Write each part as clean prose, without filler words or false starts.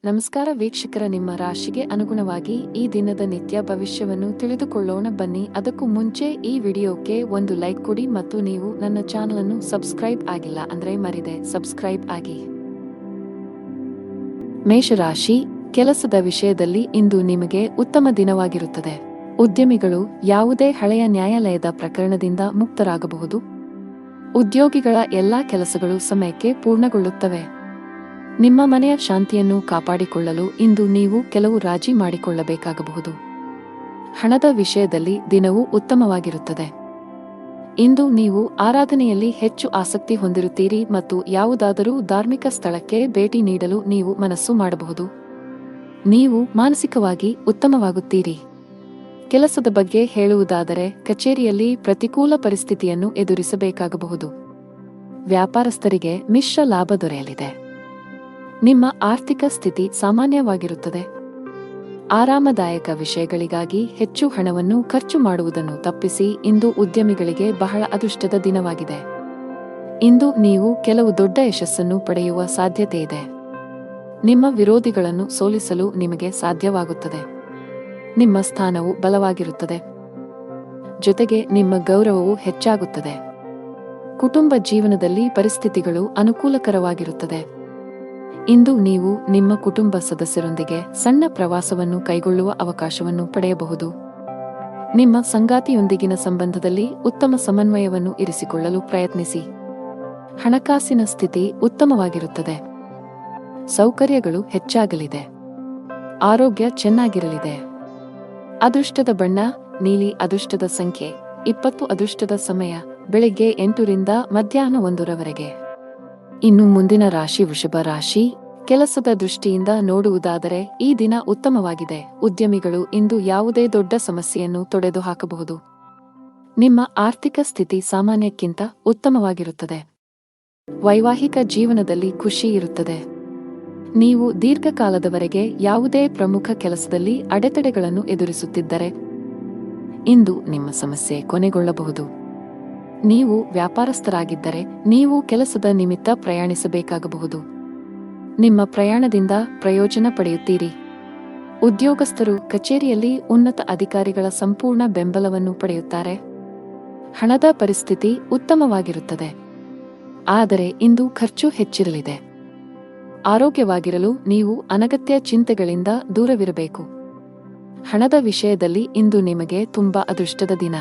ನಮಸ್ಕಾರ ವೀಕ್ಷಕರ, ನಿಮ್ಮ ರಾಶಿಗೆ ಅನುಗುಣವಾಗಿ ಈ ದಿನದ ನಿತ್ಯ ಭವಿಷ್ಯವನ್ನು ತಿಳಿದುಕೊಳ್ಳೋಣ ಬನ್ನಿ. ಅದಕ್ಕೂ ಮುಂಚೆ ಈ ವಿಡಿಯೋಕ್ಕೆ ಒಂದು ಲೈಕ್ ಕೊಡಿ ಮತ್ತು ನೀವು ನನ್ನ ಚಾನಲ್ ಅನ್ನು ಸಬ್ಸ್ಕ್ರೈಬ್ ಆಗಿಲ್ಲ ಅಂದ್ರೆ ಮರಿದೆ ಸಬ್ಸ್ಕ್ರೈಬ್ ಆಗಿ. ಮೇಷರಾಶಿ, ಕೆಲಸದ ವಿಷಯದಲ್ಲಿ ಇಂದು ನಿಮಗೆ ಉತ್ತಮ ದಿನವಾಗಿರುತ್ತದೆ. ಉದ್ಯಮಿಗಳು ಯಾವುದೇ ಹಳೆಯ ನ್ಯಾಯಾಲಯದ ಪ್ರಕರಣದಿಂದ ಮುಕ್ತರಾಗಬಹುದು. ಉದ್ಯೋಗಿಗಳ ಎಲ್ಲಾ ಕೆಲಸಗಳು ಸಮಯಕ್ಕೆ ಪೂರ್ಣಗೊಳ್ಳುತ್ತವೆ. ನಿಮ್ಮ ಮನೆಯ ಶಾಂತಿಯನ್ನು ಕಾಪಾಡಿಕೊಳ್ಳಲು ಇಂದು ನೀವು ಕೆಲವು ರಾಜಿ ಮಾಡಿಕೊಳ್ಳಬೇಕಾಗಬಹುದು. ಹಣದ ವಿಷಯದಲ್ಲಿ ದಿನವೂ ಉತ್ತಮವಾಗಿರುತ್ತದೆ. ಇಂದು ನೀವು ಆರಾಧನೆಯಲ್ಲಿ ಹೆಚ್ಚು ಆಸಕ್ತಿ ಹೊಂದಿರುತ್ತೀರಿ ಮತ್ತು ಯಾವುದಾದರೂ ಧಾರ್ಮಿಕ ಸ್ಥಳಕ್ಕೆ ಭೇಟಿ ನೀಡಲು ನೀವು ಮನಸ್ಸು ಮಾಡಬಹುದು. ನೀವು ಮಾನಸಿಕವಾಗಿ ಉತ್ತಮವಾಗುತ್ತೀರಿ. ಕೆಲಸದ ಬಗ್ಗೆ ಹೇಳುವುದಾದರೆ, ಕಚೇರಿಯಲ್ಲಿ ಪ್ರತಿಕೂಲ ಪರಿಸ್ಥಿತಿಯನ್ನು ಎದುರಿಸಬೇಕಾಗಬಹುದು. ವ್ಯಾಪಾರಸ್ಥರಿಗೆ ಮಿಶ್ರ ಲಾಭ ದೊರೆಯಲಿದೆ. ನಿಮ್ಮ ಆರ್ಥಿಕ ಸ್ಥಿತಿ ಸಾಮಾನ್ಯವಾಗಿರುತ್ತದೆ. ಆರಾಮದಾಯಕ ವಿಷಯಗಳಿಗಾಗಿ ಹೆಚ್ಚು ಹಣವನ್ನು ಖರ್ಚು ಮಾಡುವುದನ್ನು ತಪ್ಪಿಸಿ. ಇಂದು ಉದ್ಯಮಿಗಳಿಗೆ ಬಹಳ ಅದೃಷ್ಟದ ದಿನವಾಗಿದೆ. ಇಂದು ನೀವು ಕೆಲವು ದೊಡ್ಡ ಯಶಸ್ಸನ್ನು ಪಡೆಯುವ ಸಾಧ್ಯತೆಯಿದೆ. ನಿಮ್ಮ ವಿರೋಧಿಗಳನ್ನು ಸೋಲಿಸಲು ನಿಮಗೆ ಸಾಧ್ಯವಾಗುತ್ತದೆ. ನಿಮ್ಮ ಸ್ಥಾನವು ಬಲವಾಗಿರುತ್ತದೆ. ಜೊತೆಗೆ ನಿಮ್ಮ ಗೌರವವು ಹೆಚ್ಚಾಗುತ್ತದೆ. ಕುಟುಂಬ ಜೀವನದಲ್ಲಿ ಪರಿಸ್ಥಿತಿಗಳು ಅನುಕೂಲಕರವಾಗಿರುತ್ತದೆ. ಇಂದು ನೀವು ನಿಮ್ಮ ಕುಟುಂಬ ಸದಸ್ಯರೊಂದಿಗೆ ಸಣ್ಣ ಪ್ರವಾಸವನ್ನು ಕೈಗೊಳ್ಳುವ ಅವಕಾಶವನ್ನು ಪಡೆಯಬಹುದು. ನಿಮ್ಮ ಸಂಗಾತಿಯೊಂದಿಗಿನ ಸಂಬಂಧದಲ್ಲಿ ಉತ್ತಮ ಸಮನ್ವಯವನ್ನು ಇರಿಸಿಕೊಳ್ಳಲು ಪ್ರಯತ್ನಿಸಿ. ಹಣಕಾಸಿನ ಸ್ಥಿತಿ ಉತ್ತಮವಾಗಿರುತ್ತದೆ. ಸೌಕರ್ಯಗಳು ಹೆಚ್ಚಾಗಲಿದೆ. ಆರೋಗ್ಯ ಚೆನ್ನಾಗಿರಲಿದೆ. ಅದೃಷ್ಟದ ಬಣ್ಣ ನೀಲಿ. ಅದೃಷ್ಟದ ಸಂಖ್ಯೆ 20. ಅದೃಷ್ಟದ ಸಮಯ ಬೆಳಿಗ್ಗೆ 8 ರಿಂದ ಮಧ್ಯಾಹ್ನ 1 ರವರೆಗೆ. ಇನ್ನು ಮುಂದಿನ ರಾಶಿ ವೃಷಭ ರಾಶಿ. ಕೆಲಸದ ದೃಷ್ಟಿಯಿಂದ ನೋಡುವುದಾದರೆ ಈ ದಿನ ಉತ್ತಮವಾಗಿದೆ. ಉದ್ಯಮಿಗಳು ಇಂದು ಯಾವುದೇ ದೊಡ್ಡ ಸಮಸ್ಯೆಯನ್ನು ತೊಡೆದುಹಾಕಬಹುದು. ನಿಮ್ಮ ಆರ್ಥಿಕ ಸ್ಥಿತಿ ಸಾಮಾನ್ಯಕ್ಕಿಂತ ಉತ್ತಮವಾಗಿರುತ್ತದೆ. ವೈವಾಹಿಕ ಜೀವನದಲ್ಲಿ ಖುಷಿ ಇರುತ್ತದೆ. ನೀವು ದೀರ್ಘಕಾಲದವರೆಗೆ ಯಾವುದೇ ಪ್ರಮುಖ ಕೆಲಸದಲ್ಲಿ ಅಡೆತಡೆಗಳನ್ನು ಎದುರಿಸುತ್ತಿದ್ದರೆ ಇಂದು ನಿಮ್ಮ ಸಮಸ್ಯೆ ಕೊನೆಗೊಳ್ಳಬಹುದು. ನೀವು ವ್ಯಾಪಾರಸ್ಥರಾಗಿದ್ದರೆ ನೀವು ಕೆಲಸದ ನಿಮಿತ್ತ ಪ್ರಯಾಣಿಸಬೇಕಾಗಬಹುದು. ನಿಮ್ಮ ಪ್ರಯಾಣದಿಂದ ಪ್ರಯೋಜನ ಪಡೆಯುತ್ತೀರಿ. ಉದ್ಯೋಗಸ್ಥರು ಕಚೇರಿಯಲ್ಲಿ ಉನ್ನತ ಅಧಿಕಾರಿಗಳ ಸಂಪೂರ್ಣ ಬೆಂಬಲವನ್ನು ಪಡೆಯುತ್ತಾರೆ. ಹಣದ ಪರಿಸ್ಥಿತಿ ಉತ್ತಮವಾಗಿರುತ್ತದೆ. ಆದರೆ ಇಂದು ಖರ್ಚು ಹೆಚ್ಚಿರಲಿದೆ. ಆರೋಗ್ಯವಾಗಿರಲು ನೀವು ಅನಗತ್ಯ ಚಿಂತೆಗಳಿಂದ ದೂರವಿರಬೇಕು. ಹಣದ ವಿಷಯದಲ್ಲಿ ಇಂದು ನಿಮಗೆ ತುಂಬಾ ಅದೃಷ್ಟದ ದಿನ.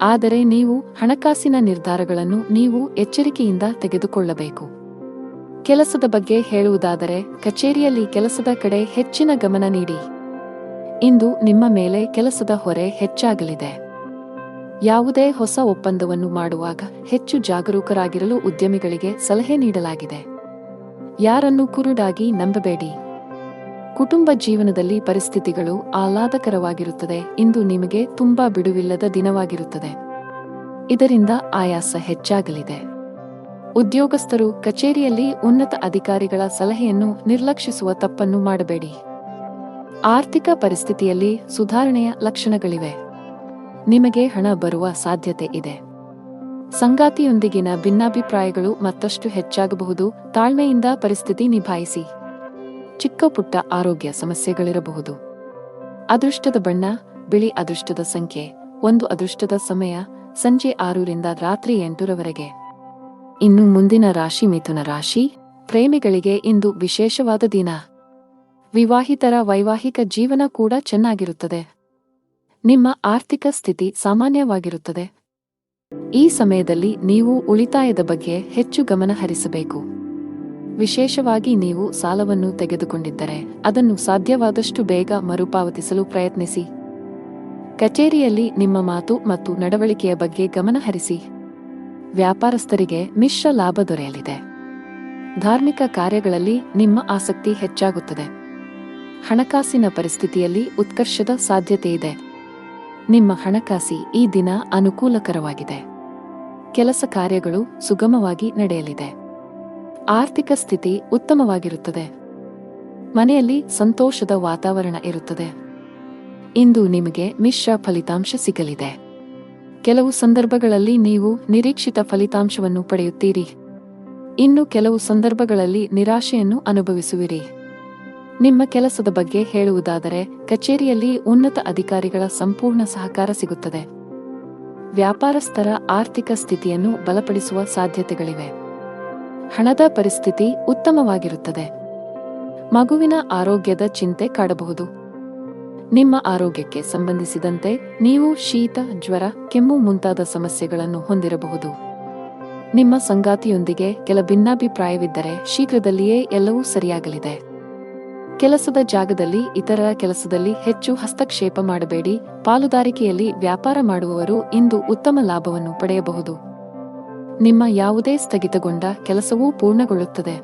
ಆದರೆ ನೀವು ಹಣಕಾಸಿನ ನಿರ್ಧಾರಗಳನ್ನು ನೀವು ಎಚ್ಚರಿಕೆಯಿಂದ ತೆಗೆದುಕೊಳ್ಳಬೇಕು. ಕೆಲಸದ ಬಗ್ಗೆ ಹೇಳುವುದಾದರೆ, ಕಚೇರಿಯಲ್ಲಿ ಕೆಲಸದ ಕಡೆ ಹೆಚ್ಚಿನ ಗಮನ ನೀಡಿ. ಇಂದು ನಿಮ್ಮ ಮೇಲೆ ಕೆಲಸದ ಹೊರೆ ಹೆಚ್ಚಾಗಲಿದೆ. ಯಾವುದೇ ಹೊಸ ಒಪ್ಪಂದವನ್ನು ಮಾಡುವಾಗ ಹೆಚ್ಚು ಜಾಗರೂಕರಾಗಿರಲು ಉದ್ಯಮಿಗಳಿಗೆ ಸಲಹೆ ನೀಡಲಾಗಿದೆ. ಯಾರನ್ನೂ ಕುರುಡಾಗಿ ನಂಬಬೇಡಿ. ಕುಟುಂಬ ಜೀವನದಲ್ಲಿ ಪರಿಸ್ಥಿತಿಗಳು ಆಹ್ಲಾದಕರವಾಗಿರುತ್ತದೆ. ಇಂದು ನಿಮಗೆ ತುಂಬಾ ಬಿಡುವಿಲ್ಲದ ದಿನವಾಗಿರುತ್ತದೆ. ಇದರಿಂದ ಆಯಾಸ ಹೆಚ್ಚಾಗಲಿದೆ. ಉದ್ಯೋಗಸ್ಥರು ಕಚೇರಿಯಲ್ಲಿ ಉನ್ನತ ಅಧಿಕಾರಿಗಳ ಸಲಹೆಯನ್ನು ನಿರ್ಲಕ್ಷಿಸುವ ತಪ್ಪನ್ನು ಮಾಡಬೇಡಿ. ಆರ್ಥಿಕ ಪರಿಸ್ಥಿತಿಯಲ್ಲಿ ಸುಧಾರಣೆಯ ಲಕ್ಷಣಗಳಿವೆ. ನಿಮಗೆ ಹಣ ಬರುವ ಸಾಧ್ಯತೆ ಇದೆ. ಸಂಗಾತಿಯೊಂದಿಗಿನ ಭಿನ್ನಾಭಿಪ್ರಾಯಗಳು ಮತ್ತಷ್ಟು ಹೆಚ್ಚಾಗಬಹುದು. ತಾಳ್ಮೆಯಿಂದ ಪರಿಸ್ಥಿತಿ ನಿಭಾಯಿಸಿ. ಚಿಕ್ಕ ಪುಟ್ಟ ಆರೋಗ್ಯ ಸಮಸ್ಯೆಗಳಿರಬಹುದು. ಅದೃಷ್ಟದ ಬಣ್ಣ ಬಿಳಿ. ಅದೃಷ್ಟದ ಸಂಖ್ಯೆ 1. ಅದೃಷ್ಟದ ಸಮಯ ಸಂಜೆ 6 ರಿಂದ ರಾತ್ರಿ 8 ರವರೆಗೆ. ಇನ್ನು ಮುಂದಿನ ರಾಶಿ ಮಿಥುನ ರಾಶಿ. ಪ್ರೇಮಿಗಳಿಗೆ ಇಂದು ವಿಶೇಷವಾದ ದಿನ. ವಿವಾಹಿತರ ವೈವಾಹಿಕ ಜೀವನ ಕೂಡ ಚೆನ್ನಾಗಿರುತ್ತದೆ. ನಿಮ್ಮ ಆರ್ಥಿಕ ಸ್ಥಿತಿ ಸಾಮಾನ್ಯವಾಗಿರುತ್ತದೆ. ಈ ಸಮಯದಲ್ಲಿ ನೀವು ಉಳಿತಾಯದ ಬಗ್ಗೆ ಹೆಚ್ಚು ಗಮನ ಹರಿಸಬೇಕು. ವಿಶೇಷವಾಗಿ ನೀವು ಸಾಲವನ್ನು ತೆಗೆದುಕೊಂಡಿದ್ದರೆ ಅದನ್ನು ಸಾಧ್ಯವಾದಷ್ಟು ಬೇಗ ಮರುಪಾವತಿಸಲು ಪ್ರಯತ್ನಿಸಿ. ಕಚೇರಿಯಲ್ಲಿ ನಿಮ್ಮ ಮಾತು ಮತ್ತು ನಡವಳಿಕೆಯ ಬಗ್ಗೆ ಗಮನ ಹರಿಸಿ. ವ್ಯಾಪಾರಸ್ಥರಿಗೆ ಮಿಶ್ರ ಲಾಭ ದೊರೆಯಲಿದೆ. ಧಾರ್ಮಿಕ ಕಾರ್ಯಗಳಲ್ಲಿ ನಿಮ್ಮ ಆಸಕ್ತಿ ಹೆಚ್ಚಾಗುತ್ತದೆ. ಹಣಕಾಸಿನ ಪರಿಸ್ಥಿತಿಯಲ್ಲಿ ಉತ್ಕರ್ಷದ ಸಾಧ್ಯತೆಯಿದೆ. ನಿಮ್ಮ ಹಣಕಾಸಿ ಈ ದಿನ ಅನುಕೂಲಕರವಾಗಿದೆ. ಕೆಲಸ ಕಾರ್ಯಗಳು ಸುಗಮವಾಗಿ ನಡೆಯಲಿದೆ. ಆರ್ಥಿಕ ಸ್ಥಿತಿ ಉತ್ತಮವಾಗಿರುತ್ತದೆ. ಮನೆಯಲ್ಲಿ ಸಂತೋಷದ ವಾತಾವರಣ ಇರುತ್ತದೆ. ಇಂದು ನಿಮಗೆ ಮಿಶ್ರ ಫಲಿತಾಂಶ ಸಿಗಲಿದೆ. ಕೆಲವು ಸಂದರ್ಭಗಳಲ್ಲಿ ನೀವು ನಿರೀಕ್ಷಿತ ಫಲಿತಾಂಶವನ್ನು ಪಡೆಯುತ್ತೀರಿ. ಇನ್ನು ಕೆಲವು ಸಂದರ್ಭಗಳಲ್ಲಿ ನಿರಾಶೆಯನ್ನು ಅನುಭವಿಸುವಿರಿ. ನಿಮ್ಮ ಕೆಲಸದ ಬಗ್ಗೆ ಹೇಳುವುದಾದರೆ, ಕಚೇರಿಯಲ್ಲಿ ಉನ್ನತ ಅಧಿಕಾರಿಗಳ ಸಂಪೂರ್ಣ ಸಹಕಾರ ಸಿಗುತ್ತದೆ. ವ್ಯಾಪಾರಸ್ಥರ ಆರ್ಥಿಕ ಸ್ಥಿತಿಯನ್ನು ಬಲಪಡಿಸುವ ಸಾಧ್ಯತೆಗಳಿವೆ. ಹಣದ ಪರಿಸ್ಥಿತಿ ಉತ್ತಮವಾಗಿರುತ್ತದೆ. ಮಗುವಿನ ಆರೋಗ್ಯದ ಚಿಂತೆ ಕಾಡಬಹುದು. ನಿಮ್ಮ ಆರೋಗ್ಯಕ್ಕೆ ಸಂಬಂಧಿಸಿದಂತೆ ನೀವು ಶೀತ, ಜ್ವರ, ಕೆಮ್ಮು ಮುಂತಾದ ಸಮಸ್ಯೆಗಳನ್ನು ಹೊಂದಿರಬಹುದು. ನಿಮ್ಮ ಸಂಗಾತಿಯೊಂದಿಗೆ ಕೆಲ ಭಿನ್ನಾಭಿಪ್ರಾಯವಿದ್ದರೆ ಶೀಘ್ರದಲ್ಲಿಯೇ ಎಲ್ಲವೂ ಸರಿಯಾಗಲಿದೆ. ಕೆಲಸದ ಜಾಗದಲ್ಲಿ ಇತರರ ಕೆಲಸದಲ್ಲಿ ಹೆಚ್ಚು ಹಸ್ತಕ್ಷೇಪ ಮಾಡಬೇಡಿ. ಪಾಲುದಾರಿಕೆಯಲ್ಲಿ ವ್ಯಾಪಾರ ಮಾಡುವವರು ಇಂದು ಉತ್ತಮ ಲಾಭವನ್ನು ಪಡೆಯಬಹುದು. ನಿಮ್ಮ ಯಾವುದೇ ಸ್ಥಗಿತಗೊಂಡ ಕೆಲಸವೂ ಪೂರ್ಣಗೊಳ್ಳುತ್ತದೆ.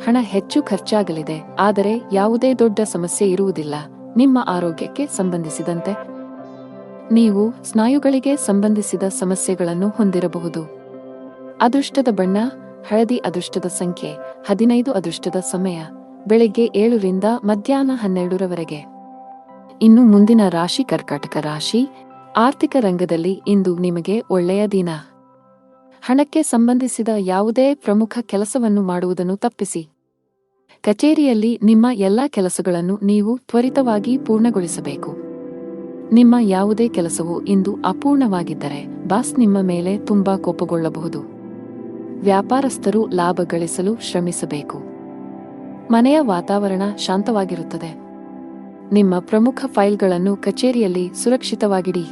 ಹಣ ಹೆಚ್ಚು ಖರ್ಚಾಗಲಿದೆ, ಆದರೆ ಯಾವುದೇ ದೊಡ್ಡ ಸಮಸ್ಯೆ ಇರುವುದಿಲ್ಲ. ನಿಮ್ಮ ಆರೋಗ್ಯಕ್ಕೆ ಸಂಬಂಧಿಸಿದಂತೆ ನೀವು ಸ್ನಾಯುಗಳಿಗೆ ಸಂಬಂಧಿಸಿದ ಸಮಸ್ಯೆಗಳನ್ನು ಹೊಂದಿರಬಹುದು. ಅದೃಷ್ಟದ ಬಣ್ಣ ಹಳದಿ. ಅದೃಷ್ಟದ ಸಂಖ್ಯೆ 15. ಅದೃಷ್ಟದ ಸಮಯ ಬೆಳಗ್ಗೆ 7 ರಿಂದ ಮಧ್ಯಾಹ್ನ 12ರವರೆಗೆ. ಇನ್ನು ಮುಂದಿನ ರಾಶಿ ಕರ್ಕಾಟಕ ರಾಶಿ. ಆರ್ಥಿಕ ರಂಗದಲ್ಲಿ ಇಂದು ನಿಮಗೆ ಒಳ್ಳೆಯ ದಿನ. ಹಣಕ್ಕೆ ಸಂಬಂಧಿಸಿದ ಯಾವುದೇ ಪ್ರಮುಖ ಕೆಲಸವನ್ನು ಮಾಡುವುದನ್ನು ತಪ್ಪಿಸಿ. ಕಚೇರಿಯಲ್ಲಿ ನಿಮ್ಮ ಎಲ್ಲಾ ಕೆಲಸಗಳನ್ನು ನೀವು ತ್ವರಿತವಾಗಿ ಪೂರ್ಣಗೊಳಿಸಬೇಕು. ನಿಮ್ಮ ಯಾವುದೇ ಕೆಲಸವು ಇಂದು ಅಪೂರ್ಣವಾಗಿದ್ದರೆ ಬಾಸ್ ನಿಮ್ಮ ಮೇಲೆ ತುಂಬಾ ಕೋಪಗೊಳ್ಳಬಹುದು. ವ್ಯಾಪಾರಸ್ಥರು ಲಾಭ ಗಳಿಸಲು ಶ್ರಮಿಸಬೇಕು. ಮನೆಯ ವಾತಾವರಣ ಶಾಂತವಾಗಿರುತ್ತದೆ. ನಿಮ್ಮ ಪ್ರಮುಖ ಫೈಲ್ಗಳನ್ನು ಕಚೇರಿಯಲ್ಲಿ ಸುರಕ್ಷಿತವಾಗಿಡಿ.